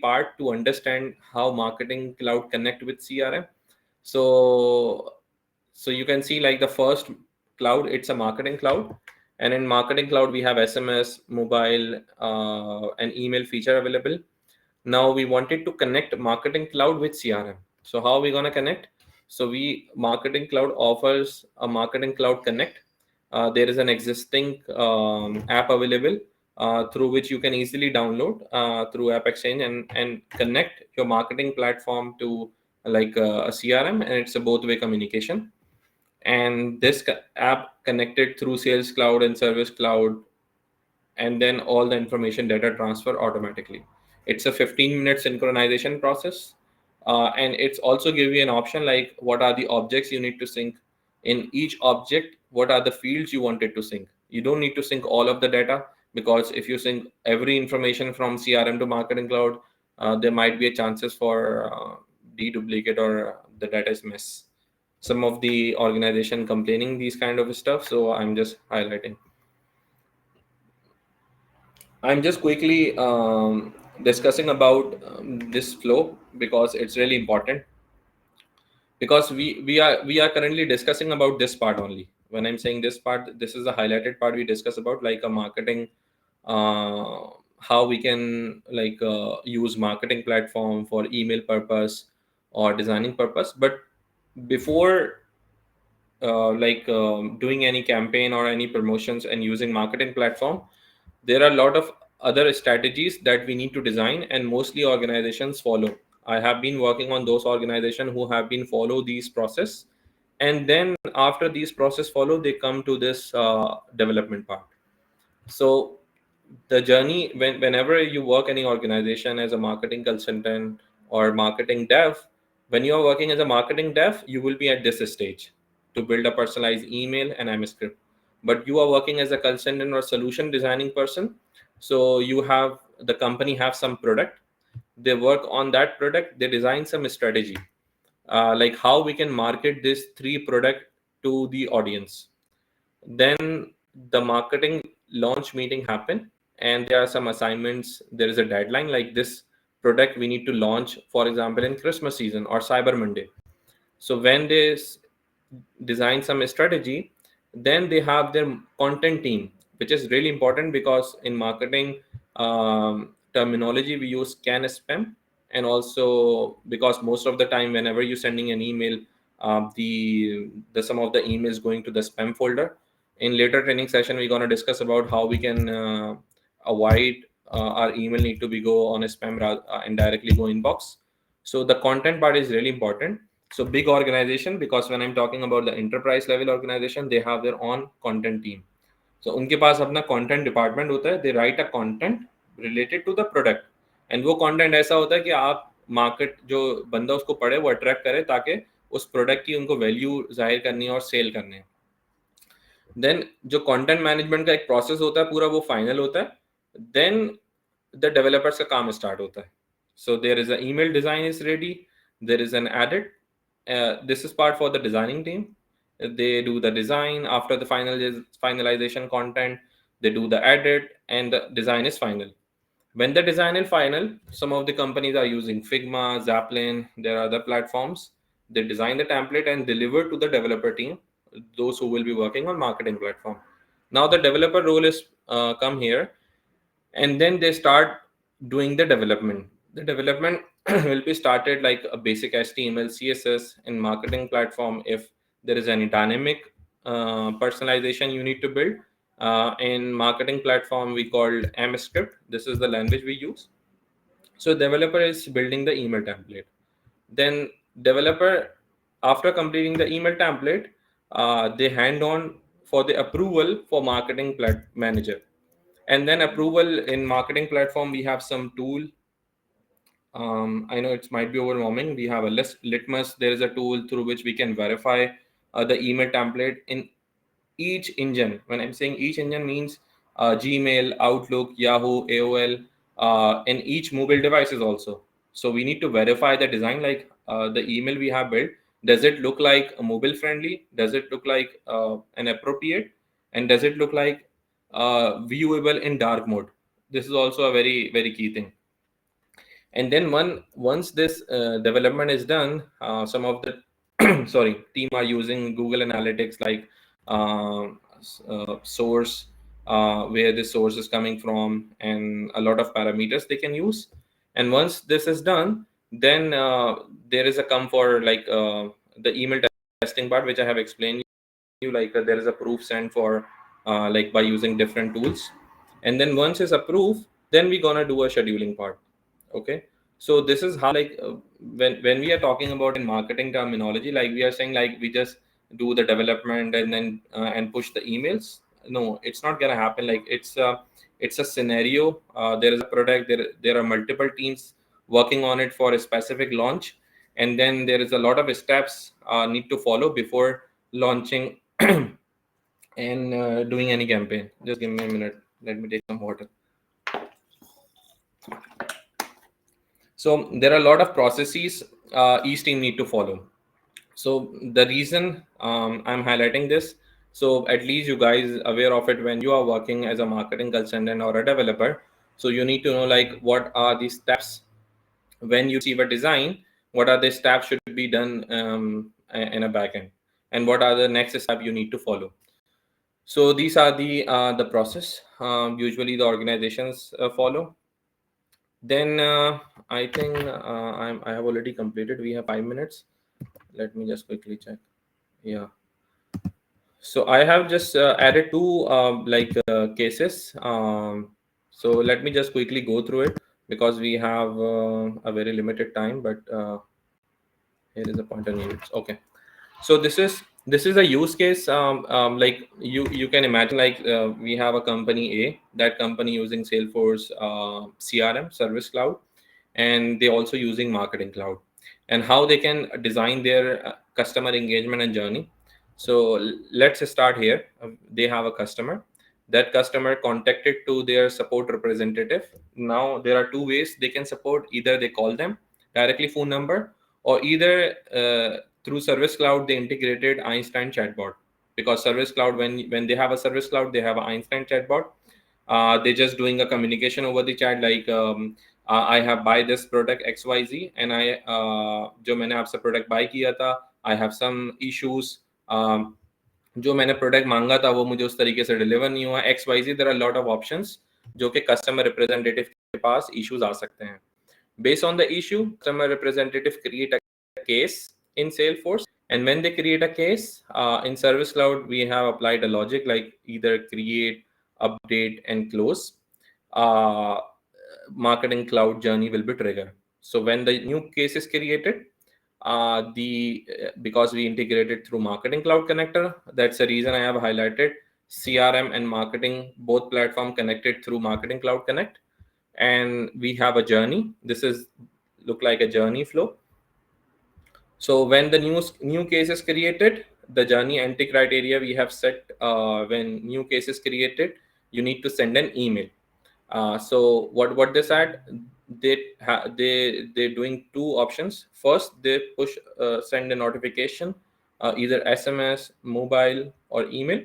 part to understand how marketing cloud connect with CRM. So you can see like the first cloud, it's a marketing cloud, and in marketing cloud we have SMS, mobile, and email feature available. Now we wanted to connect marketing cloud with CRM. So how are we going to connect? So marketing cloud offers a marketing cloud connect. There is an existing app available through which you can easily download through App Exchange and connect your marketing platform to like a CRM, and it's a both-way communication. And this app connected through Sales Cloud and Service Cloud, and then all the information data transfer automatically. It's a 15-minute synchronization process, and it's also give you an option like what are the objects you need to sync. In each object, what are the fields you wanted to sync. You don't need to sync all of the data, because if you sync every information from CRM to Marketing Cloud, there might be a chances for deduplicate or the data is mess. Some of the organization complaining these kind of stuff, so I'm just highlighting. I'm just quickly discussing about this flow because it's really important. Because we are currently discussing about this part only. When I'm saying this part, this is the highlighted part we discuss about, like a marketing, how we can like use marketing platform for email purpose or designing purpose. But before doing any campaign or any promotions and using marketing platform, there are a lot of other strategies that we need to design, and mostly organizations follow. I have been working on those organizations who have been follow these process, and then after these process follow, they come to this development part. So the journey, whenever you work any organization as a marketing consultant or marketing dev, when you are working as a marketing dev, you will be at this stage to build a personalized email and MS script. But you are working as a consultant or solution designing person, so you have, the company have some product, they work on that product, they design some strategy, like how we can market this three product to the audience. Then the marketing launch meeting happen, and there are some assignments, there is a deadline, like this product we need to launch, for example, in Christmas season or Cyber Monday. So when they design some strategy, then they have their content team, which is really important, because in marketing terminology we use can spam. And also because most of the time whenever you're sending an email, the some of the emails going to the spam folder. In later training session we're going to discuss about how we can avoid our email need to be go on a spam and directly go inbox. So the content part is really important. So big organization, because when I'm talking about the enterprise level organization, they have their own content team. So उनके पास अपना content department होता है, they write a content related to the product, and वो content ऐसा होता है कि आप market जो बंदा उसको पढ़े वो attract करे, ताकि उस product की उनको value जाहिर करनी है और sale करनी है. Then जो content management का एक process होता है पूरा, वो final होता है. Then the developers का काम start होता है. So there is an email design is ready, there is an edit. This is part for the designing team. They do the design. After the finalization content, they do the edit, and the design is final. When the design is final, some of the companies are using Figma, Zaplin, there are other platforms. They design the template and deliver to the developer team, those who will be working on marketing platform. Now the developer role is come here, and then they start doing the development. The development will be started like a basic HTML, CSS in marketing platform. If there is any dynamic personalization you need to build, in marketing platform we called MScript. This is the language we use. So developer is building the email template. Then developer, after completing the email template, they hand on for the approval for marketing manager. And then approval in marketing platform, we have some tool. I know it might be overwhelming. We have a litmus. There is a tool through which we can verify the email template in each engine. When I'm saying each engine, means Gmail, Outlook, Yahoo, AOL, in each mobile devices also. So we need to verify the design, like the email we have built. Does it look like mobile friendly? Does it look like an appropriate? And does it look like viewable in dark mode? This is also a very, very key thing. And then once this development is done, some of the team are using Google Analytics, like source, where the source is coming from, and a lot of parameters they can use. And once this is done, then there is a come for like the email testing part, which I have explained you, like there is a proof sent for like by using different tools. And then once it's approved, then we're gonna do a scheduling part. Okay, so this is how, like when we are talking about in marketing terminology, like we are saying like we just do the development and then and push the emails. No, it's not gonna happen. Like it's a scenario. There is a product, there are multiple teams working on it for a specific launch, and then there is a lot of steps need to follow before launching and doing any campaign. Just give me a minute, let me take some water. So there are a lot of processes each team need to follow. So the reason I'm highlighting this, so at least you guys aware of it when you are working as a marketing consultant or a developer. So you need to know like what are the steps when you receive a design, what are the steps should be done in a backend, and what are the next step you need to follow. So these are the process usually the organizations follow. Then I think I have already completed. We have 5 minutes. Let me just quickly check. Yeah. So I have just added two cases. So let me just quickly go through it because we have a very limited time. But here is a pointer needs. Okay. So this is a use case. Like you can imagine, like we have a company A. That company using Salesforce CRM, Service Cloud, and they also using Marketing Cloud, and how they can design their customer engagement and journey. So let's start here. They have a customer. That customer contacted to their support representative. Now there are two ways they can support. Either they call them directly phone number, or either through Service Cloud they integrated Einstein chatbot, because Service Cloud, when they have a Service Cloud, they have an Einstein chatbot. They're just doing a communication over the chat, like I have buy this product XYZ, and I जो मैंने आपसे product bye किया था, I have some issues. जो मैंने product मांगा था वो मुझे उस तरीके से डिलीवर नहीं हुआ, XYZ. There are lot of options जो कि कस्टमर रिप्रेजेंटेटिव के पास इश्यूज आ सकते हैं. Based on the issue, customer representative create a case in Salesforce, and when they create a case in Service Cloud, we have applied a logic like either create, update, and close. Uh, Marketing Cloud journey will be triggered. So when the new case is created, because we integrated through Marketing Cloud connector, that's the reason I have highlighted CRM and marketing, both platform connected through Marketing Cloud Connect. And we have a journey. This is look like a journey flow. So when the new case is created, the journey entry criteria we have set. When new case is created, you need to send an email. So what they said, they're doing two options. First, they send a notification, either SMS, mobile, or email.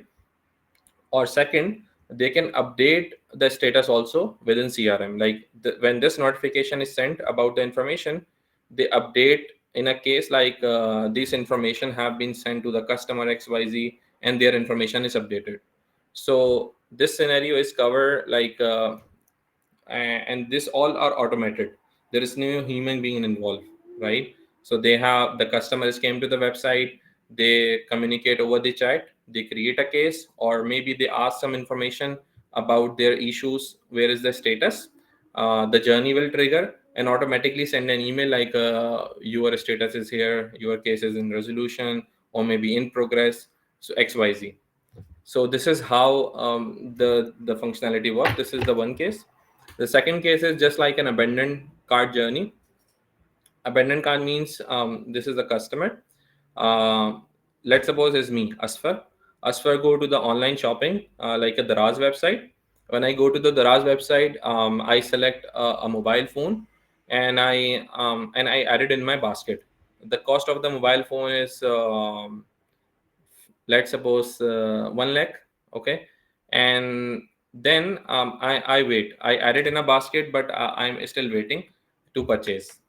Or second, they can update the status also within CRM. Like when this notification is sent about the information, they update in a case like this information have been sent to the customer XYZ, and their information is updated. So this scenario is covered like and this all are automated. There is no human being involved, right? So they have the customers came to the website, they communicate over the chat, they create a case, or maybe they ask some information about their issues, where is the status. The journey will trigger and automatically send an email like your status is here, your case is in resolution, or maybe in progress, so XYZ. So this is how the functionality works. This is the one case. The second case is just like an abandoned cart journey. Abandoned cart means this is the customer. Let's suppose it's me, Asfar. Asfar go to the online shopping like a Daraz website. When I go to the Daraz website, I select a mobile phone, and I add it in my basket. The cost of the mobile phone is let's suppose 1 lakh. Okay. And then I wait, I add it in a basket, but I'm still waiting to purchase.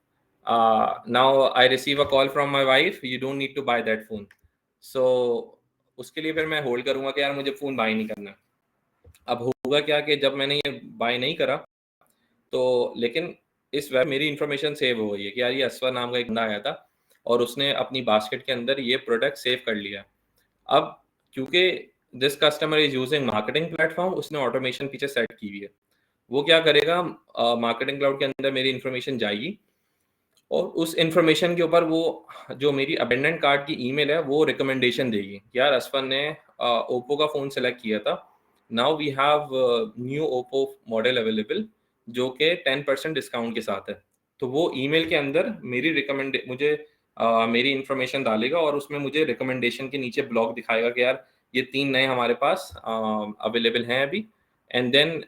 Now I receive a call from my wife, you don't need to buy that phone. So उसके लिए फिर मैं hold करूंगा कि यार मुझे phone bye नहीं करना. अब होगा क्या कि जब मैंने ये बाय नहीं करा, तो लेकिन इस वेब मेरी इंफॉर्मेशन सेव हो गई है कि यार ये असफर नाम का एक बंदा आया था और उसने अपनी बास्केट के अंदर ये प्रोडक्ट सेव कर लिया. अब क्योंकि this customer is using marketing platform, उसने ऑटोमेशन पीछे सेट की हुई है. वो क्या करेगा, मार्केटिंग क्लाउड के अंदर मेरी इन्फॉर्मेशन जाएगी और उस इन्फॉर्मेशन के ऊपर वो जो मेरी अबेंडेंट कार्ड की ईमेल है वो रिकमेंडेशन देगी. यार असफर ने ओप्पो का फ़ोन सेलेक्ट किया था, now we have new Oppo model available जो कि 10% डिस्काउंट के साथ है. तो वो ईमेल के अंदर मुझे मेरी इन्फॉर्मेशन डालेगा और उसमें मुझे रिकमेंडेशन के नीचे ब्लॉक दिखाएगा कि यार ये 3 नए हमारे पास अवेलेबल हैं अभी. एंड देन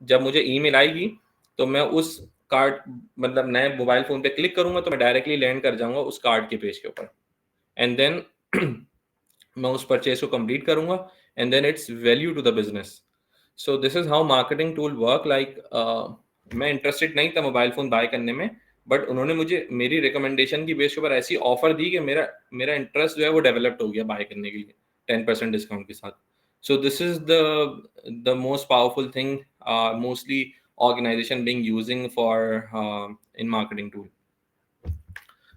जब मुझे ईमेल आएगी तो मैं उस कार्ड मतलब नए मोबाइल फोन पे क्लिक करूंगा तो मैं डायरेक्टली लैंड कर जाऊंगा उस कार्ड के पेज के ऊपर. एंड देन मैं उस परचेज को कंप्लीट करूंगा, and then it's value to the business. So this is how marketing tool work. Like मैं इंटरेस्टेड नहीं था मोबाइल फोन बाय करने में, बट उन्होंने मुझे मेरी रिकमेंडेशन की बेस के ऊपर ऐसी ऑफर दी कि मेरा इंटरेस्ट जो है वो डेवलप्ड हो गया बाय करने के लिए 10% डिस्काउंट के साथ. सो this is the most powerful thing mostly organization being using for in marketing tool.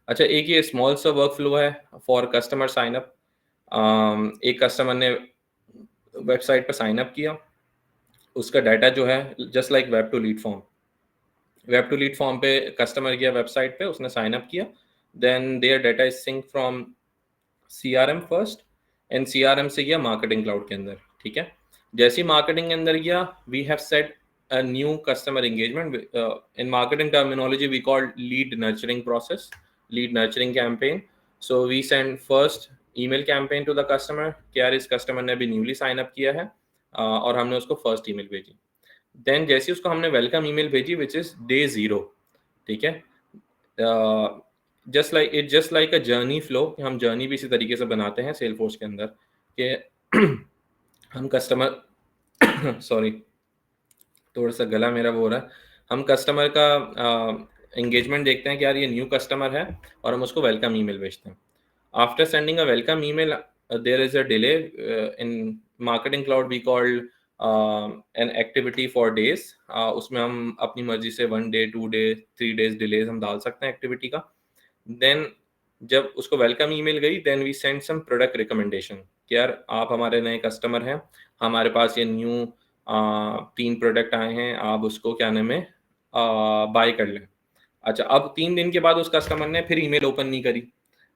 अच्छा, एक ये स्मॉल सा वर्क फ्लो है फॉर कस्टमर साइन अप. एक कस्टमर ने वेबसाइट पर साइन अप किया, उसका डाटा जो है just like web to lead form पे कस्टमर गया वेबसाइट पे, उसने साइन अप किया, then there data is sync from CRM first and CRM से गया मार्केटिंग क्लाउड के अंदर, ठीक है। जैसे ही मार्केटिंग के अंदर गया, we have set a new customer engagement. In marketing terminology, we call lead nurturing process, lead nurturing campaign. So we send first email campaign to the customer कि यार इस कस्टमर ने अभी न्यूली साइन अप किया है, और हमने उसको फर्स्ट ईमेल भेजी। देन जैसे ही उसको हमने वेलकम ईमेल भेजी विच इज डे 0, ठीक है। Just like a journey flow, हम जर्नी भी इसी तरीके से बनाते हैं सेलफोर्स के अंदर कि हम कस्टमर सॉरी थोड़ा सा गला मेरा वो हो रहा है, हम कस्टमर का एंगेजमेंट देखते हैं कि यार ये न्यू कस्टमर है, और हम उसको वेलकम ईमेल भेजते हैं। After sending a welcome email there is a delay in marketing cloud, we called an activity for days. उसमें हम अपनी मर्जी से 1 डे 2 डे 3 डेज डिलेज हम डाल सकते हैं एक्टिविटी का। देन जब उसको वेलकम ईमेल गई, then we send some product recommendation कि यार आप हमारे नए कस्टमर हैं, हमारे पास ये न्यू 3 प्रोडक्ट आए हैं, आप उसको क्या नाम है बाय कर लें। अच्छा, अब 3 दिन के बाद उस कस्टमर ने फिर ईमेल ओपन नहीं करी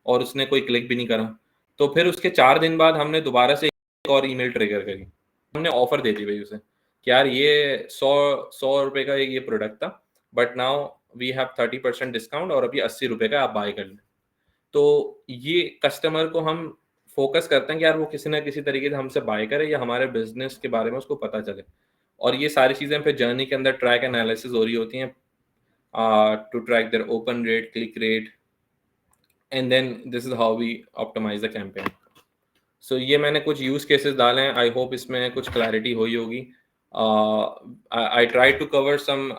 और उसने कोई क्लिक भी नहीं करा, तो फिर उसके 4 दिन बाद हमने दोबारा से एक और ईमेल ट्रिगर करी, हमने ऑफर दे दी भाई उसे कि यार ये 100 रुपए का ये प्रोडक्ट था, but now we have 30% discount और अभी 80 रुपए का आप बाय कर लें। तो ये कस्टमर को हम फोकस करते हैं कि यार वो किसी ना किसी तरीके से हमसे बाय करे या हमारे बिजनेस के बारे में उसको पता चले, और ये सारी चीज़ें फिर जर्नी के अंदर ट्रैक एनालिसिस हो रही होती हैं to track their open rate, click rate, and then this is how we optimise the campaign. So ये मैंने कुछ यूज केसेस डाले हैं, आई होप इसमें कुछ क्लैरिटी हुई होगी। I try to cover some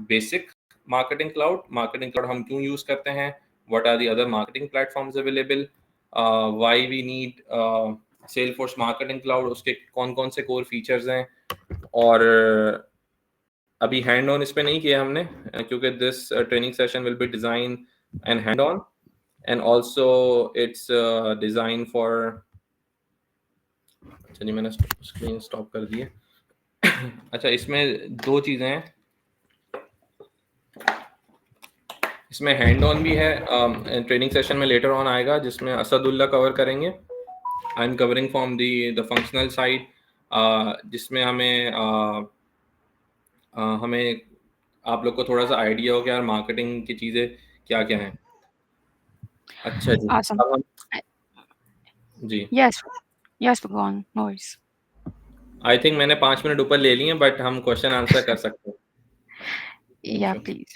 basic marketing cloud हम क्यों यूज करते हैं, what are the other marketing platforms available, why we need Salesforce Marketing Cloud, उसके कौन कौन से core features हैं, और अभी हैंड ऑन इस पे नहीं किया हमने क्योंकि this training session will be design and hand on, and also it's design for, चलिए मैंने स्क्रीन स्टॉप कर दी है। अच्छा, इसमें 2 चीज़ें हैं, इसमें हैंड ऑन भी है, ट्रेनिंग सेशन में लेटर ऑन आएगा जिसमें असदुल्ला कवर करेंगे, I am covering from the functional side, जिसमें हमें आप लोग को थोड़ा सा आइडिया हो कि यार मार्केटिंग की चीज़ें क्या क्या हैं। अच्छा जी, Awesome. अब हम जी, Yes, go on. No worries. I think मैंने 5 मिनट ऊपर ले लिए हैं, बट हम क्वेश्चन आंसर कर सकते हैं। Yeah, Sure. please.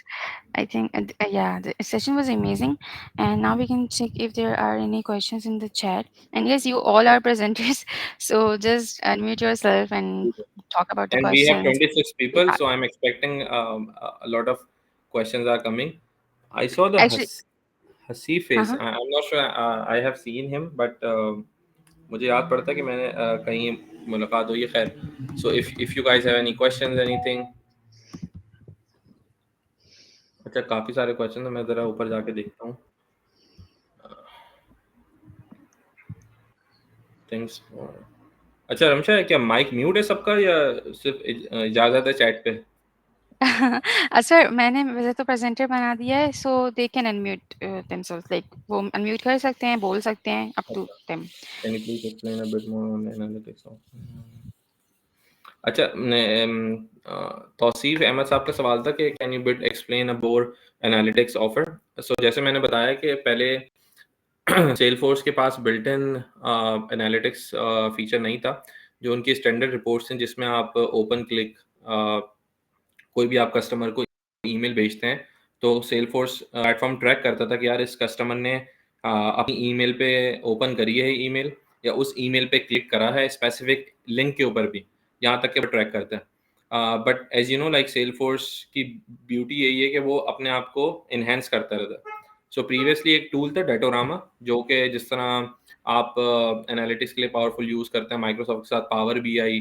I think, yeah, the session was amazing. And now we can check if there are any questions in the chat. And yes, you all are presenters. So just unmute yourself and talk about the And we have questions. 26 you people, have. so I'm expecting a lot of questions are coming. I saw the Actually, Hasi face. uh-huh. I'm not sure I have seen him, but मुझे याद पड़ता है कि मैंने कहीं मुलाकात हुई है। खैर, so if you guys have any questions, anything. अच्छा, काफी सारे क्वेश्चन हैं, मैं जरा ऊपर जाके देखता हूँ। थैंक्स। अच्छा रमशा, क्या माइक म्यूट है सबका या सिर्फ इजाजत है चैट पे? सर मैंने वैसे तो प्रेजेंटर बना दिया है, so they can unmute themselves, like वो अनम्यूट कर सकते हैं, बोल सकते हैं, up to them. Can you please explain a bit more on the analytics of? अच्छा, तौसीफ अहमद साहब का सवाल था कि can you bit explain about analytics offer. So जैसे मैंने बताया कि पहले सेलफोर्स के पास बिल्ट इन एनालिटिक्स फीचर नहीं था, जो उनकी स्टैंडर्ड रिपोर्ट्स हैं जिसमें आप ओपन क्लिक कोई भी आप कस्टमर को ईमेल भेजते हैं तो सेलफोर्स प्लेटफॉर्म ट्रैक करता था कि यार इस कस्टमर ने अपनी ईमेल पे ओपन करी है ईमेल, या उस ईमेल पे क्लिक करा है स्पेसिफिक लिंक के ऊपर भी, यहाँ तक के वो ट्रैक करता है। But as you know, like Salesforce की ब्यूटी यही है कि वो अपने आप को इन्हेंस करता रहता है। सो प्रीवियसली एक टूल था डेटोरामा, जो कि जिस तरह आप एनालिटिक्स के लिए पावरफुल यूज़ करते हैं माइक्रोसॉफ्ट के साथ, पावर BI,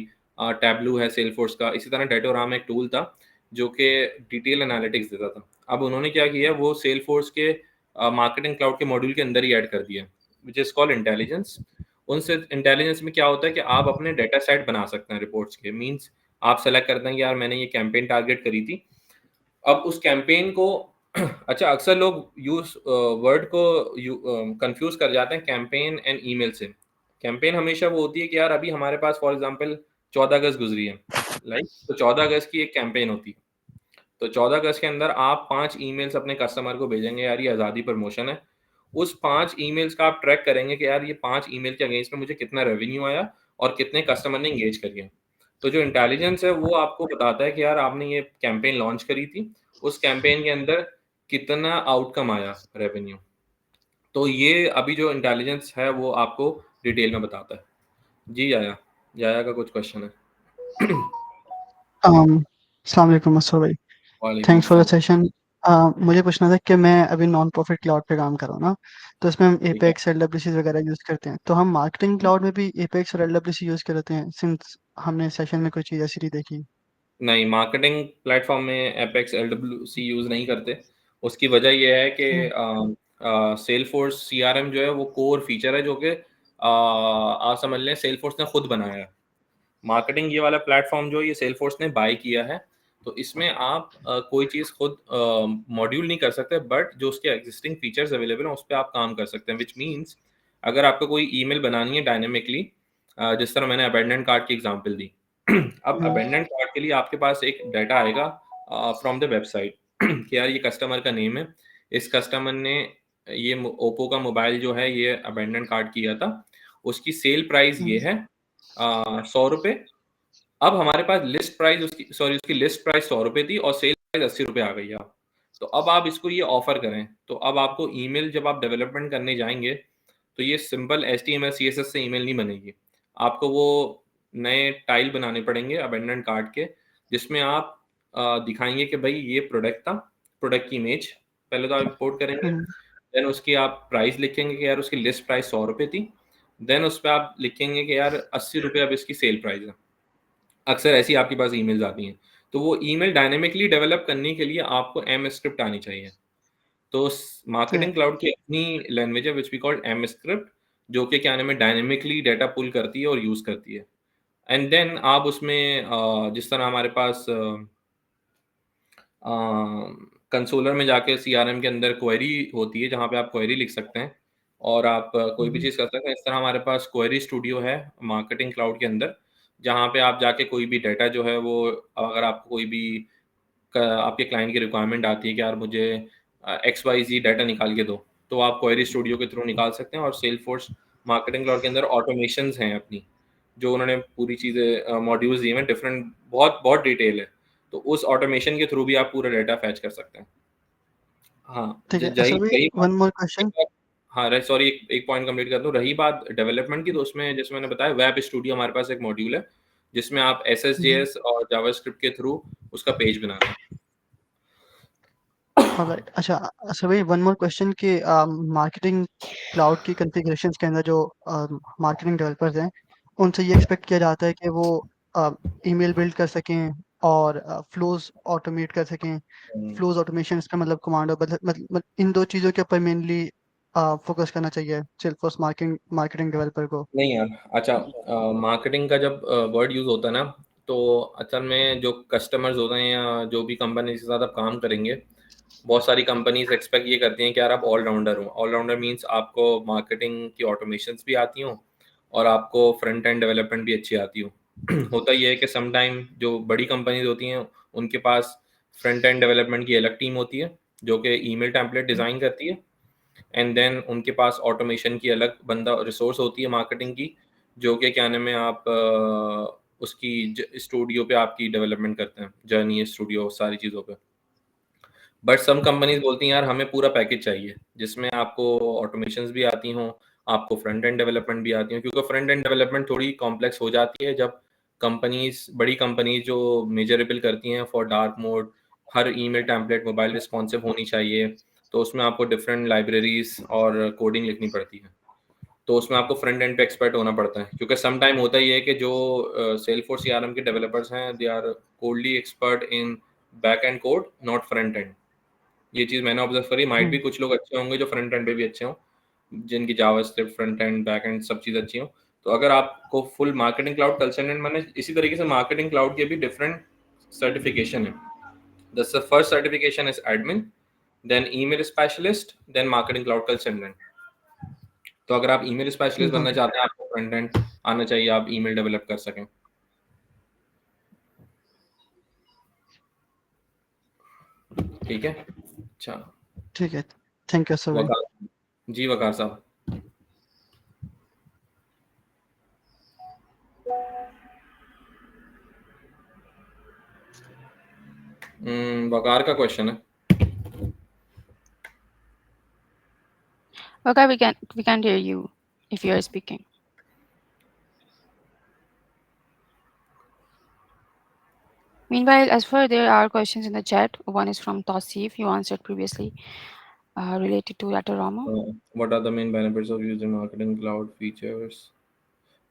टैबलू है सेलफोर्स का, इसी तरह डेटोरामा एक टूल था जो कि डिटेल एनालिटिक्स देता था। अब उन्होंने क्या किया, वो सेलफोर्स के मार्केटिंग क्लाउड के मॉड्यूल के अंदर ही ऐड कर दिया, विच इज़ कॉल्ड इंटेलिजेंस। उनसे इंटेलिजेंस में क्या होता है कि आप अपने डेटा सेट बना सकते हैं रिपोर्ट्स के। मीन्स आप सेलेक्ट करते हैं कि यार मैंने ये कैंपेन टारगेट करी थी, अब उस कैंपेन को अच्छा, अक्सर लोग यूज वर्ड को कंफ्यूज कर जाते हैं कैंपेन एंड ईमेल से। कैंपेन हमेशा वो होती है कि यार अभी हमारे पास फॉर एग्जांपल 14 अगस्त गुजरी है, लाइक, तो 14 अगस्त की एक कैंपेन होती है। तो 14 अगस्त के अंदर आप 5 ईमेल्स अपने कस्टमर को भेजेंगे, यार ये आज़ादी प्रमोशन है। उस 5 ईमेल्स का आप ट्रैक करेंगे कि यार ये 5 ईमेल के अगेंस्ट में मुझे कितना रेवेन्यू आया और कितने कस्टमर ने एंगेज करिए। तो जो इंटेलिजेंस है वो आपको बताता है कि यार आपने ये कैंपेन लॉन्च करी थी, उस कैंपेन के अंदर कितना आउटकम आया रेवेन्यू। तो ये अभी जो इंटेलिजेंस है वो आपको डिटेल में बताता है। जी याया, याया का कुछ क्वेश्चन है? अस्सलाम वालेकुम मसूर भाई, वालेकुम थैंक्स फॉर द अस्सलाम। सेशन। मुझे पूछना था कि मैं अभी नॉन प्रॉफिट क्लाउड पे काम कर रहा हूँ ना, तो इसमें हम ठीक है। एपेक्स एलडब्ल्यूसी वगैरह यूज़ करते हैं, तो हम मार्केटिंग क्लाउड में भी एपेक्स और एलडब्ल्यूसी यूज़ करते हैं, सिंस हमने सेशन में कोई चीज़ ऐसी नहीं देखी। नहीं, मार्केटिंग प्लेटफॉर्म में एपेक्स एलडब्ल्यूसी यूज़ नहीं करते। उसकी वजह ये है कि हम्म, सेलफोर्स सीआरएम जो है वो कोर फीचर है जो कि आप समझ लें सेलफोर्स ने खुद बनाया है। मार्केटिंग ये वाला प्लेटफॉर्म जो है ये सेलफोर्स ने बाय किया है। तो इसमें आप कोई चीज़ खुद मॉड्यूल नहीं कर सकते, बट जो उसके एग्जिस्टिंग फीचर्स अवेलेबल हैं उस पे आप काम कर सकते हैं। व्हिच मीन्स अगर आपको कोई ईमेल बनानी है डायनामिकली, जिस तरह मैंने अबेंडन कार्ड की एग्जांपल दी। अब हम्म, अबेंडन कार्ड के लिए आपके पास एक डाटा आएगा फ्रॉम द वेबसाइट कि यार ये कस्टमर का नेम है, इस कस्टमर ने ये ओप्पो का मोबाइल जो है ये अबेंडन कार्ड किया था, उसकी सेल प्राइस ये हम्म, है 100 रुपये। अब हमारे पास लिस्ट प्राइस उसकी लिस्ट प्राइस 100 रुपये थी और सेल प्राइस 80 रुपये आ गई है। तो अब आप इसको ये ऑफर करें, तो अब आपको ईमेल जब आप डेवलपमेंट करने जाएंगे तो ये सिंपल HTML CSS से ईमेल नहीं बनेगी। आपको वो नए टाइल बनाने पड़ेंगे अबेंडन कार्ड के, जिसमें आप दिखाएंगे कि भाई ये प्रोडक्ट था, प्रोडक्ट की इमेज पहले तो आप इंपोर्ट करेंगे। हम्म, देन उसकी आप प्राइस लिखेंगे कि यार उसकी लिस्ट प्राइस 100 रुपये थी। देन उस पर आप लिखेंगे कि यार 80 रुपये अब इसकी सेल प्राइस है। अक्सर ऐसी आपके पास ईमेल्स आती हैं। तो वो ईमेल डायनामिकली डेवलप करने के लिए आपको एम स्क्रिप्ट आनी चाहिए। तो तो मार्केटिंग क्लाउड की अपनी लैंग्वेज है which we called AMPscript, जो कि क्या नाम है डायनेमिकली डाटा पुल करती है और यूज़ करती है। एंड देन आप उसमें जिस तरह हमारे पास कंसोलर में जाके सीआरएम के अंदर क्वेरी होती है जहाँ पे आप क्वेरी लिख सकते हैं और आप कोई भी हम्म, चीज़ कर सकते हैं। इस तरह हमारे पास क्वेरी स्टूडियो है मार्केटिंग क्लाउड के अंदर, जहाँ पे आप जाके कोई भी डाटा जो है वो, अगर आपको कोई भी आपके क्लाइंट की रिक्वायरमेंट आती है कि यार मुझे XYZ डाटा निकाल के दो, तो आप क्वेरी स्टूडियो के थ्रू निकाल सकते हैं। और सेलफोर्स मार्केटिंग क्लाउड के अंदर ऑटोमेशंस हैं अपनी, जो उन्होंने पूरी चीज़ें मॉड्यूल्स दिए हैं डिफरेंट, बहुत बहुत डिटेल है। तो उस ऑटोमेशन के थ्रू भी आप पूरा डाटा फैच कर सकते हैं। हाँ, ठीक है। रही अच्छा भाई, रही वन मोर एक क्वेश्चन। बात, हाँ सॉरी, एक पॉइंट कंप्लीट कर दूं। रही बात डेवलपमेंट की, तो उसमें जैसे मैंने बताया वेब स्टूडियो हमारे पास एक मॉड्यूल है जिसमें आप SSJS और जावास्क्रिप्ट के थ्रू उसका पेज बनाते हैं। ऑलराइट, अच्छा। अच्छा भाई, वन मोर क्वेश्चन कि मार्केटिंग क्लाउड की कॉन्फ़िगरेशंस के अंदर जो मार्केटिंग डेवलपर्स हैं, उनसे ये एक्सपेक्ट किया जाता है कि वो ईमेल बिल्ड कर सकें और फ्लोज ऑटोमेट कर सकें। हम्म, फ्लोज ऑटोमेशन, इसका मतलब कमांडो, मतलब इन दो चीज़ों के ऊपर मेनली फोकस करना चाहिए सेल्सफोर्स मार्केटिंग मार्केटिंग डेवलपर को। नहीं यार, अच्छा, मार्केटिंग का जब वर्ड यूज होता है ना, तो असल में जो कस्टमर्स होते हैं या जो भी कंपनी के साथ आप काम करेंगे, बहुत सारी कंपनीज एक्सपेक्ट ये करती हैं कि यार आप ऑलराउंडर हो। ऑलराउंडर मींस आपको मार्केटिंग की ऑटोमेशंस भी आती हों और आपको फ्रंट एंड डेवलपमेंट भी अच्छी आती हो। होता ये है कि सम टाइम जो बड़ी कंपनीज होती हैं उनके पास फ्रंट एंड डेवलपमेंट की अलग टीम होती है जो कि ईमेल टेम्पलेट डिज़ाइन करती है। एंड देन उनके पास ऑटोमेशन की अलग बंदा रिसोर्स होती है मार्केटिंग की, जो कि क्या नाम है आप उसकी स्टूडियो पे आपकी डेवलपमेंट करते हैं, जर्नी स्टूडियो सारी चीज़ों पे। बट सम कंपनीज बोलती हैं यार हमें पूरा पैकेज चाहिए जिसमें आपको ऑटोमेशंस भी आती हों, आपको फ्रंट एंड डेवलपमेंट भी आती हो, क्योंकि फ्रंट एंड डेवलपमेंट थोड़ी कॉम्प्लेक्स हो जाती है जब कंपनीज, बड़ी कंपनीज जो मेजरेबल करती हैं for dark mode, her email template mobile responsive होनी चाहिए, तो उसमें आपको डिफरेंट लाइब्रेरीज और कोडिंग लिखनी पड़ती है। तो उसमें आपको फ्रंट एंड पे एक्सपर्ट होना पड़ता है, क्योंकि सम टाइम होता ही है कि जो सेल्सफोर्स सीआरएम के डेवलपर्स हैं they are codely expert in back end code, not front end. ये चीज़ मैंने ऑब्जर्व करी, माइट भी हम्म, कुछ लोग अच्छे होंगे जो फ्रंट एंड पे भी अच्छे हों, जिनकी JavaScript front end back and सब चीज़ अच्छी हो। तो अगर आपको फुल मार्केटिंग क्लाउड कंसल्टेंट मैंने इसी तरीके से मार्केटिंग क्लाउड के भी डिफरेंट सर्टिफिकेशन है। The first certification is admin, then email specialist, then marketing cloud consultant. तो अगर आप ईमेल स्पेशलिस्ट बनना चाहते हैं, आपको फ्रंट एंड आना चाहिए, आप ईमेल डेवलप कर सकें। ठीक है, अच्छा ठीक है, थैंक यू सर भाई। वकार जी, वकार साहब। वकार का क्वेश्चन है। Okay, we can't hear you if you are speaking. Meanwhile, as for there are questions in the chat. One is from Tausif. You answered previously related to Datorama. What are the main benefits of using marketing cloud features?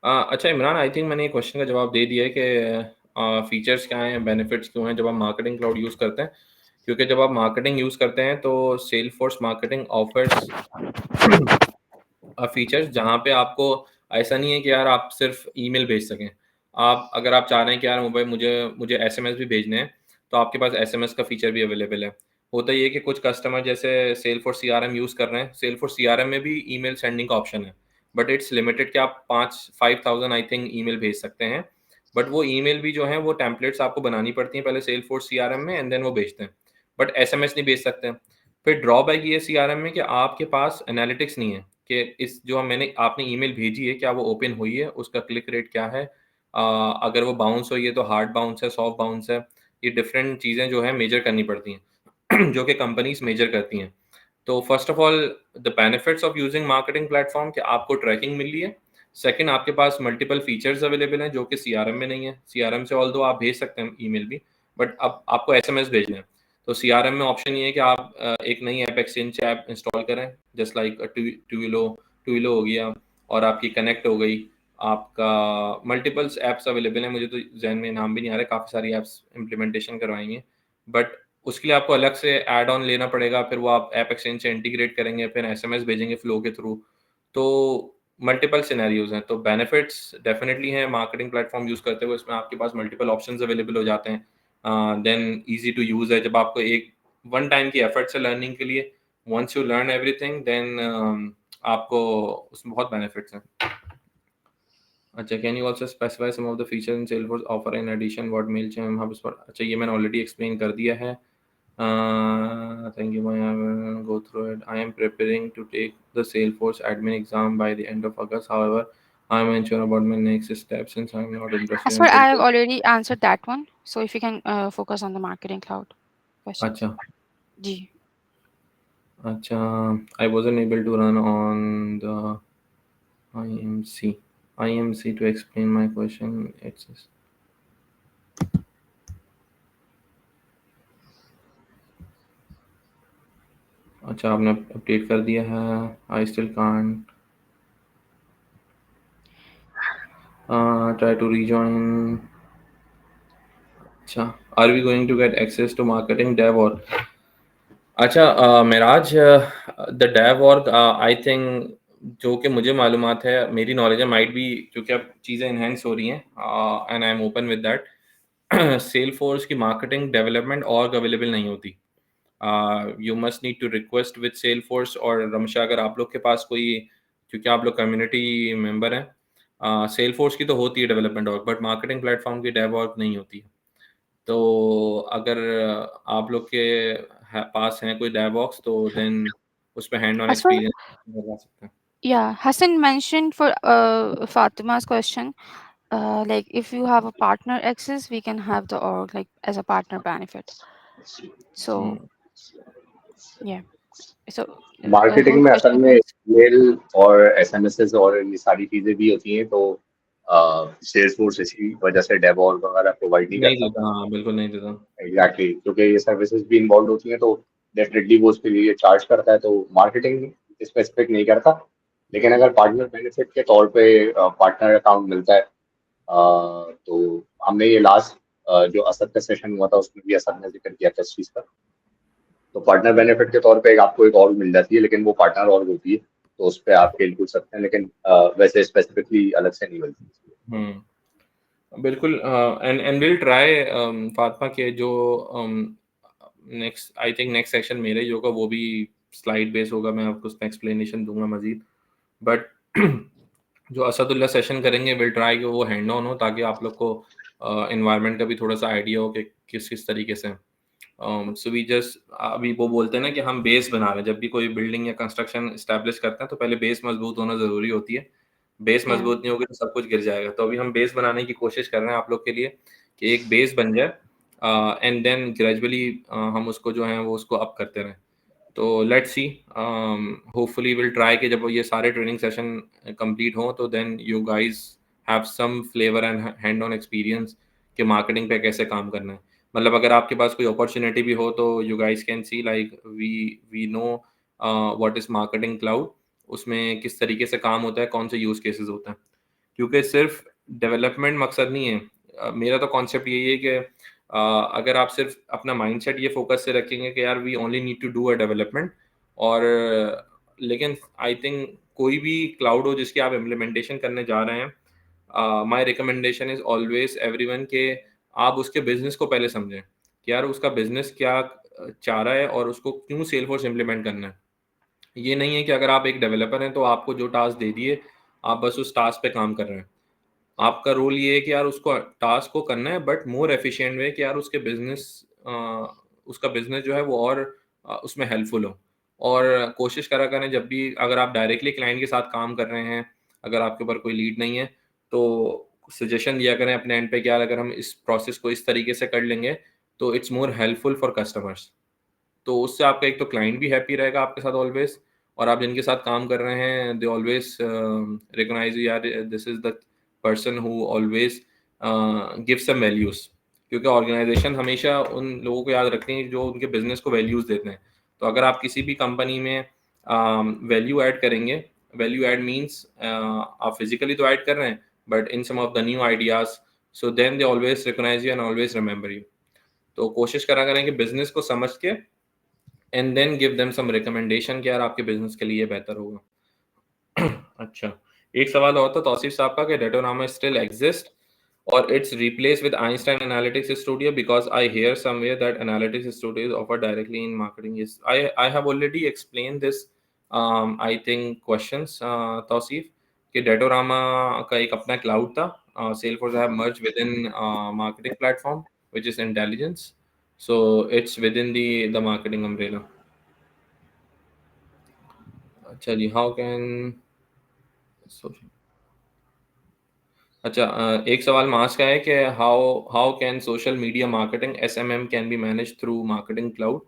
अच्छा Imran, I think मैंने ये question का जवाब दे दिया है कि features क्या हैं, बेनिफिट्स क्यों हैं जब आप मार्केटिंग क्लाउड यूज़ करते हैं। क्योंकि जब आप मार्केटिंग यूज़ करते हैं तो सेल्सफोर्स मार्केटिंग ऑफर्स फीचर्स जहाँ पे आपको ऐसा नहीं है कि यार आप सिर्फ ईमेल भेज सकें। आप अगर आप चाह रहे हैं कि यार मोबाइल मुझे मुझे एसएमएस भी भेजने हैं, तो आपके पास एसएमएस का फीचर भी अवेलेबल है। होता ये है कि कुछ कस्टमर जैसे सेल्सफोर्स सीआरएम यूज़ कर रहे हैं, सेल्सफोर्स सीआरएम में भी ईमेल सेंडिंग का ऑप्शन है, बट इट्स लिमिटेड कि आप 5,000 आई थिंक ईमेल भेज सकते हैं। बट वो ईमेल भी जो है वो टेम्पलेट्स आपको बनानी पड़ती हैं पहले सेल्सफोर्स सीआरएम में, एंड देन वो भेजते हैं। बट एसएमएस नहीं भेज सकते। फिर ड्रॉबैक ये सीआरएम में कि आपके पास एनालिटिक्स नहीं है कि इस जो मैंने आपने ईमेल भेजी है क्या वो ओपन हुई है, उसका क्लिक रेट क्या है, अगर वो बाउंस हुई है तो हार्ड बाउंस है, सॉफ्ट बाउंस है। ये डिफरेंट चीज़ें जो है मेजर करनी पड़ती हैं जो कि कंपनीज मेजर करती हैं। तो first of all the benefits of using marketing platform कि आपको ट्रैकिंग मिल रही है। सेकंड, आपके पास मल्टीपल फीचर्स अवेलेबल हैं जो कि सीआरएम में नहीं है। सीआरएम से ऑल्दो आप भेज सकते हैं ईमेल भी, बट अब आपको एसएमएस भेजना है। तो सीआरएम में ऑप्शन ये है कि आप एक नई ऐप एक्सचेंज ऐप इंस्टॉल करें, जस्ट लाइक ट्विलो हो गया, और आपकी कनेक्ट हो गई। आपका मल्टीपल्स ऐप्स अवेलेबल हैं, मुझे तो जहन में नाम भी नहीं आ रहा, काफ़ी सारी ऐप्स इम्प्लीमेंटेशन करवाएंगे, बट उसके लिए आपको अलग से ऐड ऑन लेना पड़ेगा। फिर वो आप ऐप एक्सचेंज से इंटीग्रेट करेंगे, फिर एसएमएस भेजेंगे फ्लो के थ्रू। तो मल्टीपल सिनेरियोज हैं। तो बेनिफिट्स डेफिनेटली हैं मार्केटिंग प्लेटफॉर्म यूज़ करते हुए, इसमें आपके पास मल्टीपल ऑप्शंस अवेलेबल हो जाते हैं। देन ईजी टू यूज़ है, जब आपको एक वन टाइम की एफर्ट से लर्निंग के लिए, once you learn everything then आपको उसमें बहुत बेनिफिट्स हैं। अच्छा, can you also specify some of the feature in Salesforce offer in addition what Mailchimp HubSpot? अच्छा, ये मैंने ऑलरेडी एक्सप्लेन कर दिया है। Thank you. I will go through it. I am preparing to take the Salesforce admin exam by the end of August. However, I am unsure about my next step since I am not interested As in for I have Salesforce. already answered that one. So if you can focus on the marketing cloud questions. Acha, Ji. acha. I wasn't able to run on the IMC to explain my question. It's अच्छा, आपने update कर दिया है। I still can't try to rejoin. अच्छा, are we going to get access to marketing dev और अच्छा Meraj, the Dave और I think जो कि मुझे मालूमात है, मेरी नॉलेज है, माइट बी, क्योंकि अब चीज़ें इन्हेंस हो रही हैं and I am open with that. Salesforce की मार्केटिंग डेवलपमेंट ऑर्ग अवेलेबल नहीं होती। You must need to request with Salesforce. और रमशा, अगर आप लोग के पास कोई, क्योंकि आप लोग कम्युनिटी मेंबर हैं, सेलफोर्स की तो होती है development org, but marketing platform की डेव ऑर्ग नहीं होती है। तो अगर आप लोग के पास हैं कोई डेवऑप्स, तो देन उस पे hand on As for experience करवा सकते हैं। yeah, Hassan mentioned for Fatima's question. Like if you have a partner access, we can have the org like as a partner benefit. So yeah, so her marketing में असल question में was mail और SMS और ये सारी चीजें भी होती हैं, तो सेल्सफोर्स इसी वजह से डेव और वगैरह प्रोवाइड नहीं नहीं करता। देता, हाँ बिल्कुल नहीं देता। एग्जैक्टली, क्योंकि ये सर्विसेज भी इन्वॉल्व होती हैं, तो डेफिनेटली वो उसके लिए चार्ज करता है, तो मार्केटिंग स्पेसिफिक नहीं करता। लेकिन अगर पार्टनर बेनिफिट के तौर पे पार्टनर अकाउंट मिलता है, तो हमने ये लास्ट जो असद का सेशन हुआ था उसमें भी असद ने जिक्र किया था इस चीज का। तो पार्टनर बेनिफिट के तौर पे आपको एक और मिल जाती है, लेकिन वो पार्टनर और होती है, तो उस पर आप खेल कूद सकते हैं, लेकिन वैसे स्पेसिफिकली अलग से नहीं मिलती। बिल्कुल। एंड विल ट्राई फातिमा के जो next, I think next section मेरा ही होगा, वो भी स्लाइड बेस होगा, मैं आपको उसमें एक्सप्लेनेशन दूंगा मजीद। बट जो असदुल्ला सेशन करेंगे विल ट्राई कि वो हैंड ऑन हो, ताकि आप लोग को एनवायरनमेंट का भी थोड़ा सा आइडिया हो कि किस किस तरीके से। सो वी जस्ट, अभी वो बोलते हैं ना कि हम बेस बना रहे हैं, जब भी कोई बिल्डिंग या कंस्ट्रक्शन इस्टेब्लिश करते हैं तो पहले बेस मजबूत होना ज़रूरी होती है। Base Yeah. मजबूत नहीं होगी तो सब कुछ गिर जाएगा। तो अभी हम बेस बनाने की कोशिश कर रहे हैं आप लोग के लिए कि एक बेस बन जाए एंड देन ग्रेजुअली हम उसको जो है वो उसको अप करते रहें। तो let's see, hopefully will try कि जब ये सारे ट्रेनिंग सेशन कंप्लीट हों तो then you guys have some flavour and hand on experience कि मार्केटिंग पे कैसे काम करना है। मतलब अगर आपके पास कोई अपॉर्चुनिटी भी हो तो you guys can see like we know what is marketing cloud, उसमें किस तरीके से काम होता है, कौन से यूज केसेस होते हैं। क्योंकि सिर्फ डेवलपमेंट मकसद नहीं है। मेरा तो कॉन्सेप्ट यही है कि अगर आप सिर्फ अपना माइंडसेट ये फोकस से रखेंगे कि यार we only need to do a development, और लेकिन आई थिंक कोई भी क्लाउड हो जिसकी आप इम्प्लीमेंटेशन करने जा रहे हैं, my recommendation is always everyone के आप उसके बिजनेस को पहले समझें कि यार उसका बिजनेस क्या चाह रहा है और उसको क्यों सेलफोर्स इम्प्लीमेंट करना है। ये नहीं है कि अगर आप एक डेवलपर हैं तो आपको जो टास्क दे दिए आप बस उस टास्क पे काम कर रहे हैं। आपका रोल ये है कि यार उसको टास्क को करना है बट मोर एफिशिएंट वे, कि यार उसके बिजनेस उसका बिजनेस जो है वो और उसमें हेल्पफुल हो। और कोशिश करा करें जब भी अगर आप डायरेक्टली क्लाइंट के साथ काम कर रहे हैं, अगर आपके ऊपर कोई लीड नहीं है तो सजेशन दिया करें अपने एंड पे कि यार अगर हम इस प्रोसेस को इस तरीके से कर लेंगे तो it's more helpful for customers. तो उससे आपका एक तो क्लाइंट भी हैप्पी रहेगा आपके साथ ऑलवेज, और आप जिनके साथ काम कर रहे हैं दे ऑलवेज रिकॉग्नाइज यार this is the person who always give some values. क्योंकि ऑर्गेनाइजेशन हमेशा उन लोगों को याद रखती है जो उनके बिजनेस को वैल्यूज देते हैं। तो अगर आप किसी भी कंपनी में वैल्यू ऐड करेंगे, वैल्यू ऐड मीन्स आप फिजिकली तो ऐड कर रहे हैं but in some of the new ideas, so then they always recognise you and always remember you. तो कोशिश करा करें कि बिजनेस को समझ के and then give them some recommendation कि यार आपके बिजनेस के लिए बेहतर होगा। अच्छा, एक सवाल और था तौसीफ साहब का कि डेटानामा स्टिल एग्जिस्ट और it's replace with Einstein analytics studio, because I hear somewhere that analytics studio is offered directly in marketing. Yes, I have already explain this I think questions Tauseef, कि डेटानामा का एक अपना cloud था, Salesforce have merge with in marketing platform which is intelligence, so it's within the marketing umbrella. अच्छा जी, how can social, अच्छा एक सवाल मास का है कि how can social media marketing SMM can be manage through marketing cloud.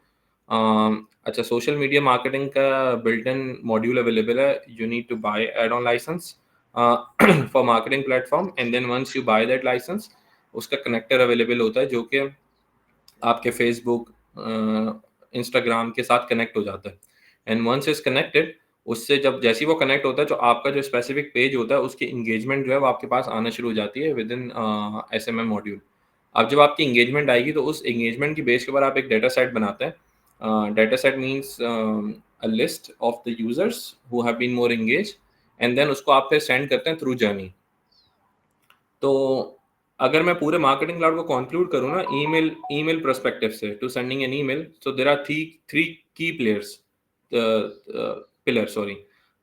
अच्छा, social media marketing का built in module available है। You need to buy add on license for marketing platform and then once you buy that license उसका connector available होता है जो कि आपके Facebook Instagram के साथ कनेक्ट हो जाता है। एंड वंस इज कनेक्टेड, उससे जब जैसे ही वो कनेक्ट होता है तो आपका जो स्पेसिफिक पेज होता है उसकी एंगेजमेंट जो है वो आपके पास आना शुरू हो जाती है विद इन SMM मॉड्यूल। अब जब आपकी एंगेजमेंट आएगी तो उस एंगेजमेंट की बेस के ऊपर आप एक डेटा सेट बनाते हैं। Data set means a list of the users who have been more engage, and then उसको आप फिर सेंड करते हैं थ्रू जर्नी। तो अगर मैं पूरे मार्केटिंग क्लाउड को कंक्लूड करूँ ना ईमेल ईमेल पर्सपेक्टिव से, to sending an email, so there are three key players pillar sorry.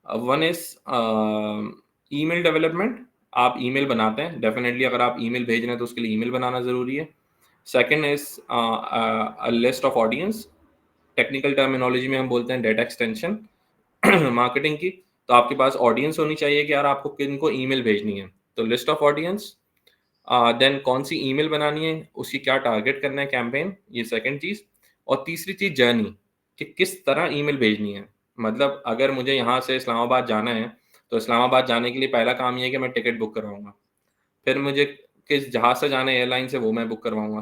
One is email development, आप ईमेल बनाते हैं डेफिनेटली, अगर आप ईमेल भेज रहे हैं तो उसके लिए ईमेल बनाना ज़रूरी है। Second is a list of audience, technical terminology में हम बोलते हैं डेटा एक्सटेंशन मार्केटिंग की। तो आपके पास ऑडियंस होनी चाहिए कि यार आपको किन को ईमेल भेजनी है, तो लिस्ट ऑफ ऑडियंस, देन कौन सी ईमेल बनानी है, उसकी क्या टारगेट करना है कैंपेन, ये सेकंड चीज। और तीसरी चीज जर्नी, कि किस तरह ईमेल भेजनी है। मतलब अगर मुझे यहाँ से इस्लामाबाद जाना है तो इस्लामाबाद जाने के लिए पहला काम ये है कि मैं टिकट बुक करवाऊंगा, फिर मुझे किस जहाज से जाना है एयरलाइन से वो मैं बुक करवाऊंगा,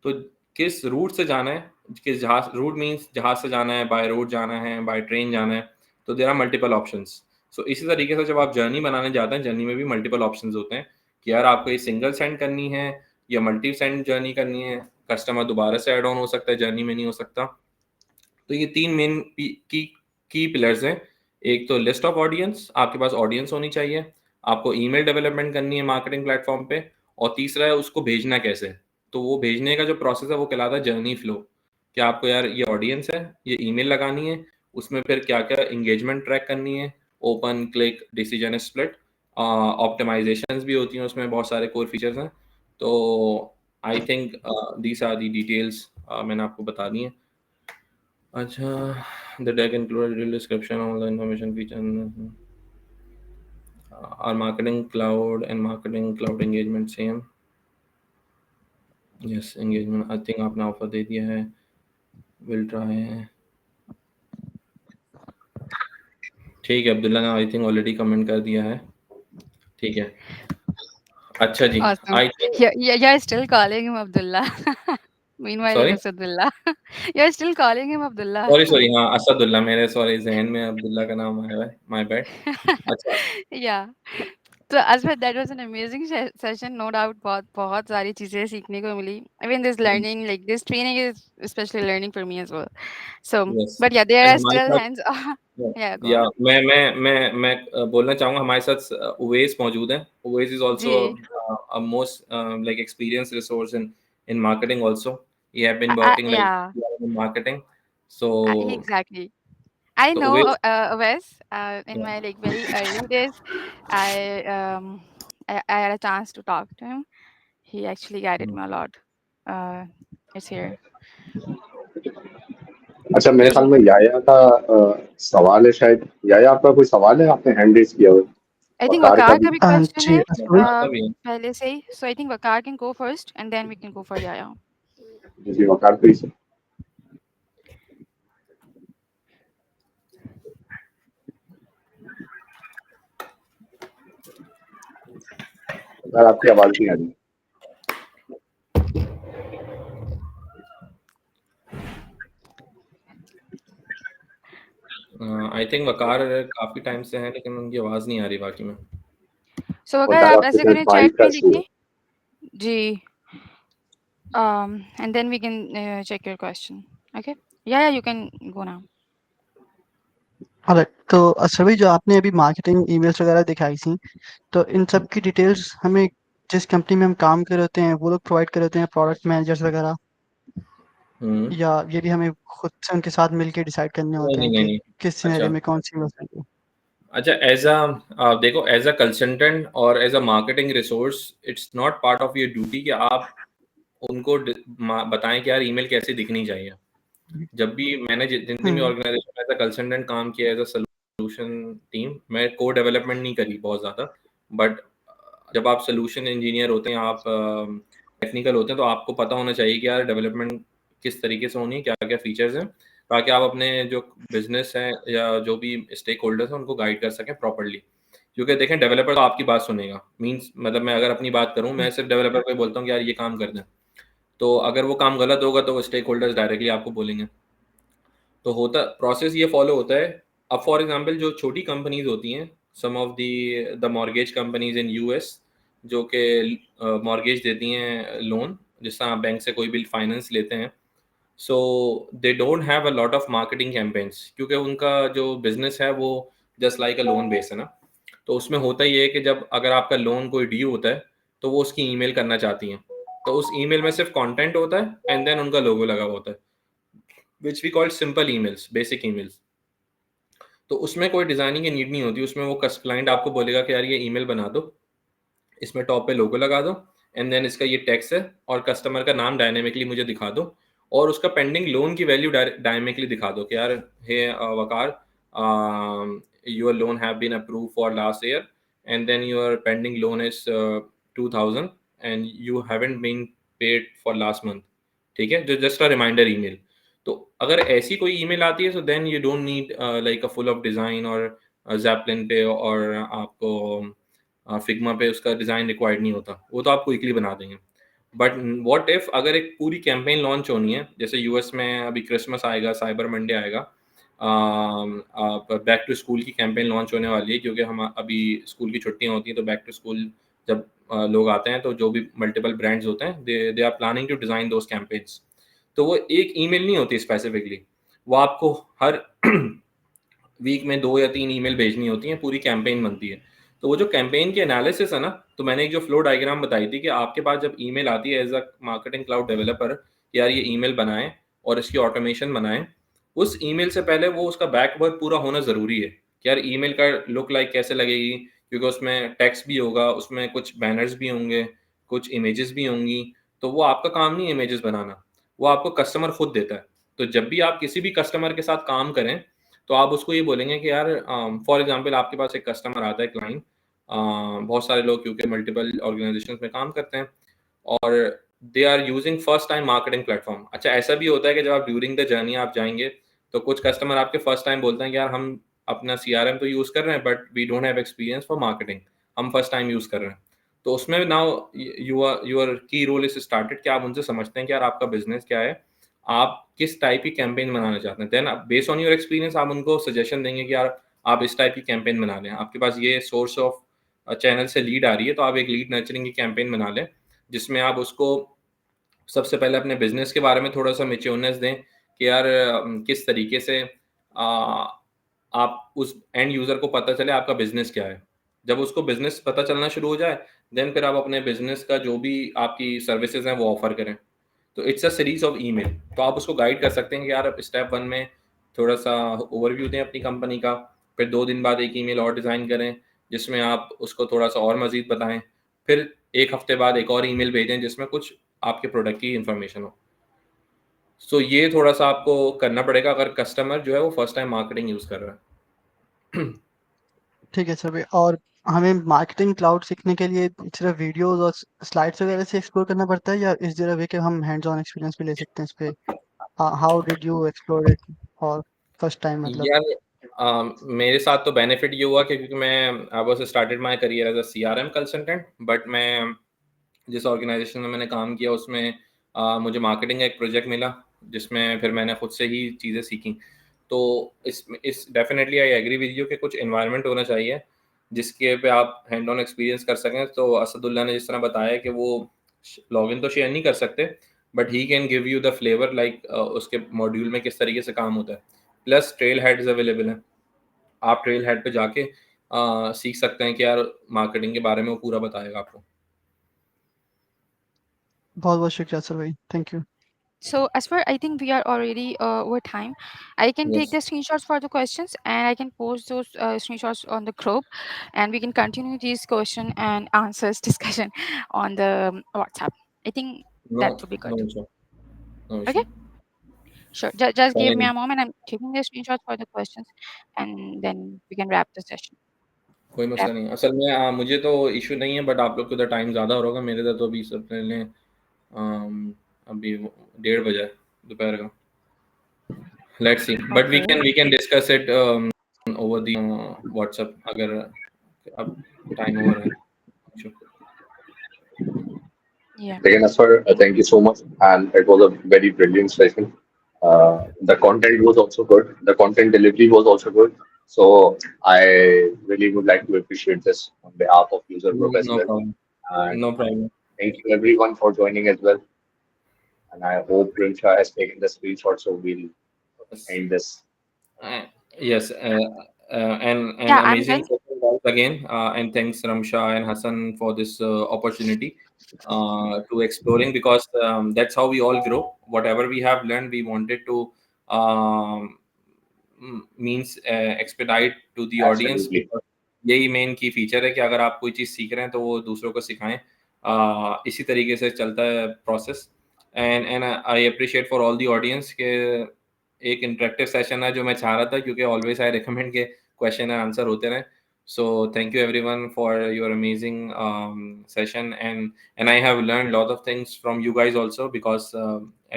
तो किस रूट से जाना है, किस जहाज, रूट मीन्स जहाज से जाना है, बाय रोड जाना है, बाय ट्रेन जाना है, तो देर आर मल्टीपल ऑप्शंस। सो इसी तरीके से जब आप जर्नी बनाने जाते हैं, जर्नी में भी मल्टीपल ऑप्शंस होते हैं कि यार आपको ये सिंगल सेंड करनी है या मल्टी सेंड जर्नी करनी है, कस्टमर दोबारा से ऐड ऑन हो सकता है, जर्नी में नहीं हो सकता। तो ये तीन मेन की पिलर्स हैं एक तो लिस्ट ऑफ ऑडियंस, आपके पास ऑडियंस होनी चाहिए, आपको ईमेल डेवलपमेंट करनी है मार्केटिंग प्लेटफॉर्म पे, और तीसरा है उसको भेजना कैसे है। तो वो भेजने का जो प्रोसेस है वो कहलाता है जर्नी फ्लो, कि आपको यार ये ऑडियंस है, ये ईमेल लगानी है, उसमें फिर क्या-क्या एंगेजमेंट ट्रैक करनी है, open, click, decision split, optimisations भी होती हैं उसमें, बहुत सारे कोर फीचर्स हैं। तो I think these are the details मैंने आपको बता दी हैं। अच्छा, the deck includes detailed description, all the information feature, our marketing cloud and marketing cloud engagement same. Yes, engagement I think आपने ऑफर दे दिया है, will try है। ठीक है, अब्दुल्ला ने आई थिंक ऑलरेडी कमेंट कर दिया है। ठीक है, अच्छा जी, Awesome. I think You're still calling him Abdullah. Meanwhile, sorry it's Asadullah. You're still calling him Abdullah. Sorry हाँ, असदुल्ला, मेरे सॉरी जहन में अब्दुल्ला का नाम आया है, माय बैड। अच्छा, Yeah. So Asfad, that was an amazing session, no doubt. बहुत सारी चीजें सीखने को मिली. I mean, this learning, like this training, is especially learning for me as well. So, yes, but yeah, there and are हमारे still साथ hands. Yeah, go या on. मैं बोलना चाहूँगा, हमारे साथ उवैस मौजूद है। उवैस इज़ ऑल्सो जी. a most like experienced resource in marketing also. He have been working like Yeah, in marketing. So exactly. I so know Uwais, Wes. In yeah. my like very early days, I um I had a chance to talk to him. He actually guided me a lot. Uh, it's here. अच्छा, मेरे ख्याल जी. में याया का सवाल है शायद। याया, आपका कोई सवाल है? आपने हैंड रेज किया हुआ है। I think वकार का Vakar भी। का भी question जी है असफी आता भी है। पहले से ही. So I think Vakar can go first and then we can go for Yaya. जी, वकार प्लीज। वकार, आपकी आवाज नहीं आ रही। आई थिंक वकार काफ़ी टाइम से हैं, लेकिन उनकी आवाज़ नहीं आ रही बाकी में। So Vakar वकार, आप आपके ऐसे शायद करें माइक chat का में इशू है। लिखिए. जी. And then we can check your question. Okay. Yeah, you can go now. Alright, तो असफी जो आपने अभी मार्केटिंग ईमेल्स वगैरह दिखाई थी, तो इन सब की डिटेल्स हमें जिस कंपनी में हम काम कर रहे होते हैं वो लोग प्रोवाइड कर देते हैं, प्रोडक्ट मैनेजर्स वगैरह, हुँ। या ये भी हमें खुद से उनके साथ मिलके डिसाइड करने नहीं, होते नहीं, हैं नहीं, कि नहीं। किस अच्छा। सिनेरियो में कौन सी ईमेल चाहिए? अच्छा, देखो, एज़ अ कंसल्टेंट और as a marketing resource, it's not part of your duty कि आप उनको बताएं कि यार ईमेल कैसे दिखनी चाहिए। जब भी मैंने जितनी भी हम्म ऑर्गेनाइजेशन में एज अ कंसल्टेंट काम किया, एज अ सोल्यूशन टीम, मैं कोड डेवलपमेंट नहीं करी बहुत ज़्यादा, बट जब आप सोल्यूशन इंजीनियर होते हैं, आप टेक्निकल होते हैं, तो आपको पता होना चाहिए कि यार डेवलपमेंट किस तरीके से होनी है, क्या क्या फीचर्स हैं, ताकि आप अपने जो बिजनेस है या जो भी स्टेक होल्डर्स हैं उनको गाइड कर सकें प्रॉपरली। क्योंकि देखें, डेवलपर तो आपकी बात सुनेगा, मीन्स मतलब मैं अगर अपनी बात करूँ, मैं सिर्फ डेवलपर को ही बोलता हूँ कि यार ये काम कर दें, तो अगर वो काम गलत होगा तो वो स्टेक होल्डर्स डायरेक्टली आपको बोलेंगे। तो होता प्रोसेस ये फॉलो होता है। अब फॉर एग्जांपल जो छोटी कंपनीज होती हैं, some of the mortgage companies in US, जो कि मॉर्गेज देती हैं लोन, जिस तरह आप बैंक से कोई भी फाइनेंस लेते हैं, so they don't have a lot of marketing campaigns, क्योंकि उनका जो बिजनेस है वो just like a loan base है ना। तो उसमें होता ही है कि जब अगर आपका लोन कोई ड्यू होता है, तो वो उसकी ईमेल करना चाहती हैं, तो उस ईमेल में सिर्फ कंटेंट होता है एंड देन उनका लोगो लगा हुआ होता है, which we call simple emails, basic emails. तो उसमें कोई डिजाइनिंग की नीड नहीं होती, उसमें वो क्लाइंट आपको बोलेगा कि यार ये ईमेल बना दो, इसमें टॉप पे लोगो लगा दो, एंड देन इसका ये टेक्स्ट है और कस्टमर का नाम डायनेमिकली मुझे दिखा दो, और उसका पेंडिंग लोन की वैल्यू डायनेमिकली दिखा दो कि यार hey Waqar, your loan have been approve for last year and then your pending loan is 2000 and you haven't been paid for last month. ठीक है, जो जस्ट अ रिमाइंडर ईमेल। तो अगर ऐसी कोई ईमेल आती है, तो then you don't need like a full of design और जैपलिन पे और आपको फिग्मा पे उसका डिज़ाइन रिक्वायर्ड नहीं होता, वो तो आप क्विकली बना देंगे। बट व्हाट इफ अगर एक पूरी कैंपेन लॉन्च होनी है, जैसे यूएस में अभी क्रिसमस आएगा, साइबर मंडे आएगा, बैक टू स्कूल की कैंपेन लॉन्च होने वाली है, क्योंकि हम अभी स्कूल की छुट्टियां होती हैं, तो बैक टू स्कूल जब लोग आते हैं, तो जो भी मल्टीपल ब्रांड्स होते हैं, they are planning to design those campaigns. तो वो एक ईमेल नहीं होती स्पेसिफिकली, वो आपको हर वीक में 2 या 3 ईमेल भेजनी होती हैं, पूरी कैंपेन बनती है। तो वो जो कैंपेन की एनालिसिस है ना, तो मैंने एक जो फ्लो डायग्राम बताई थी कि आपके पास जब ईमेल आती है as a marketing cloud developer कि यार ये ईमेल बनाएँ और इसकी ऑटोमेशन बनाएँ, उस ईमेल से पहले वो उसका बैक वर्क पूरा होना ज़रूरी है कि यार ईमेल का लुक लाइक कैसे लगेगी, क्योंकि उसमें टेक्स्ट भी होगा, उसमें कुछ बैनर्स भी होंगे, कुछ इमेजेस भी होंगी, तो वो आपका काम नहीं है इमेजेस बनाना, वो आपको कस्टमर खुद देता है। तो जब भी आप किसी भी कस्टमर के साथ काम करें, तो आप उसको ये बोलेंगे कि यार फॉर एग्ज़ाम्पल आपके पास एक कस्टमर आता है क्लाइंट, बहुत सारे लोग क्योंकि मल्टीपल ऑर्गेनाइज़ेशंस में काम करते हैं और they are using first time marketing platform. अच्छा ऐसा भी होता है कि जब आप ड्यूरिंग द जर्नी आप जाएँगे, तो कुछ कस्टमर आपके फर्स्ट टाइम बोलते हैं कि यार हम अपना सीआरएम तो यूज़ कर रहे हैं but we don't have experience for marketing, हम फर्स्ट टाइम यूज़ कर रहे हैं। तो उसमें now your key role is started कि आप उनसे समझते हैं कि यार आपका बिज़नेस क्या है, आप किस टाइप की कैंपेन बनाना चाहते हैं। Then based on your experience आप उनको सजेशन देंगे कि यार आप इस टाइप की कैंपेन बना लें। आपके पास ये सोर्स ऑफ चैनल से लीड आ रही है, तो आप एक लीड नर्चरिंग की कैंपेन बना लें, जिसमें आप उसको सबसे पहले अपने बिज़नेस के बारे में थोड़ा-सा मैच्योरनेस दें कि यार किस तरीके से आप उस एंड यूज़र को पता चले आपका बिज़नेस क्या है। जब उसको बिज़नेस पता चलना शुरू हो जाए, देन फिर आप अपने बिज़नेस का जो भी आपकी सर्विसेज़ हैं, वो ऑफ़र करें। तो it's a series of email. तो आप उसको गाइड कर सकते हैं कि यार आप स्टेप 1 में थोड़ा-सा ओवरव्यू दें अपनी कंपनी का, फिर 2 दिन बाद एक ईमेल और डिज़ाइन करें, जिसमें आप उसको थोड़ा-सा और मज़ीद बताएँ। फिर 1 हफ्ते बाद एक और ईमेल भेजें जिसमें कुछ आपके प्रोडक्ट की इन्फॉर्मेशन हो। सो ये थोड़ा-सा आपको करना पड़ेगा अगर कस्टमर जो है वो फर्स्ट टाइम मार्केटिंग यूज़ कर रहा है। ठीक है सर भाई। और हमें मार्केटिंग क्लाउड सीखने के लिए सिर्फ वीडियोज़ और स्लाइड्स वगैरह से एक्सप्लोर करना पड़ता है, या इज़ देयर अ वे कि हम हैंड्स ऑन एक्सपीरियंस भी ले सकते हैं इस पे? How did you explore it for first time मतलब? यार मेरे साथ तो बेनिफिट ये हुआ कि क्योंकि मैं I was started my career as a CRM consultant, but मैं जिस ऑर्गेनाइज़ेशन में मैंने काम किया उसमें मुझे मार्केटिंग का एक प्रोजेक्ट मिला, जिसमें फिर मैंने खुद से ही चीज़ें सीखी। तो इस definitely I agree with you कि कुछ एनवायरनमेंट होना चाहिए, जिसके पे आप हैंड ऑन एक्सपीरियंस कर सकें। तो असदुल्ला ने जिस तरह बताया कि वो लॉगिन तो शेयर नहीं कर सकते, but he can give you the flavour like उसके मॉड्यूल में किस तरीके से काम होता है। प्लस ट्रेल हेड्स अवेलेबल हैं, आप ट्रेल हेड पे जाके सीख सकते हैं कि यार मार्केटिंग के बारे में वो पूरा बताएगा आपको। बहुत-बहुत शुक्रिया सर भाई। Thank you. So as for, I think we are already over time. I can take yes. the screenshots for the questions and I can post those screenshots on the group, and we can continue this question and answers discussion on the WhatsApp. I think no, that would be good. No issue, no Okay, issue. sure. Just give me fine, a moment. I'm taking the screenshots for the questions, and then we can wrap the session. कोई Wrap. मसला नहीं है। असल में मुझे तो issue नहीं है, बट आप लोग को उधर टाइम ज़्यादा हो रहा होगा, मेरे इधर तो अभी सब पहले अभी 1:30 बजा है दोपहर का। Let's see, but Okay. We can discuss it over the WhatsApp अगर अब टाइम ओवर है। Sure. Yeah. Again, Asfar, thank you so much. And it was a very brilliant session. The content was also good. The content delivery was also good. So I really would like to appreciate this on behalf of user group as No well. problem, And no problem. thank you everyone for joining as well. And I hope Rimsha has taken the screenshot so we'll end this. Uh, yes, and Yeah, I'm amazing done. session once again. And thanks Ramsha and Hassan for this opportunity to exploring, because that's how we all grow. Whatever we have learned, we wanted to um, means expedite to the audience, Absolutely. because यही main की feature है कि अगर आप कोई चीज़ सीख रहे हैं तो वो दूसरों को सिखाएं। इसी तरीके से चलता है process. And I appreciate for all the audience के एक इंटरेक्टिव सेशन है जो मैं चाह रहा था, क्योंकि ऑलवेज आई रिकमेंड के क्वेश्चन एंड आंसर होते रहें। So thank you everyone for your amazing session, and I have learned lot of things from you guys also, because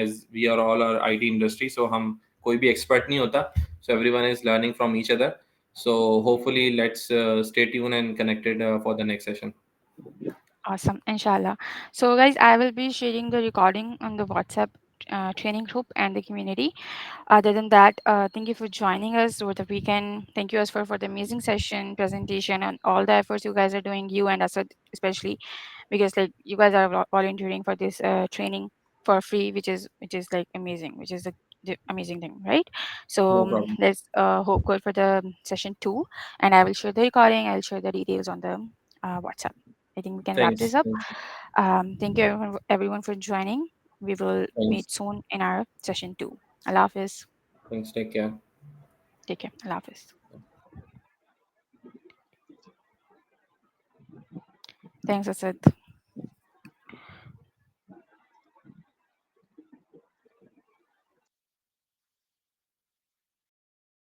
as we are all our IT industry, so हम कोई भी expert नहीं होता, so everyone is learning from each other. So hopefully let's stay tuned and connected for the next session. Awesome, inshallah. So, guys, I will be sharing the recording on the WhatsApp training group and the community. Other than that, thank you for joining us over the weekend. Thank you, Asfar, for the amazing session, presentation, and all the efforts you guys are doing, you and Asad especially, because like you guys are volunteering for this training for free, which is like amazing, which is a the amazing thing, right? So No problem. let's hope good for the session 2, and I will share the recording. I'll share the details on the WhatsApp. I think we can wrap Thanks. this up. Thank you everyone for joining. We will Thanks. meet soon in our session 2. Allah Hafiz. Thanks. Take care. Take care. Allah Hafiz. Thanks, Asad.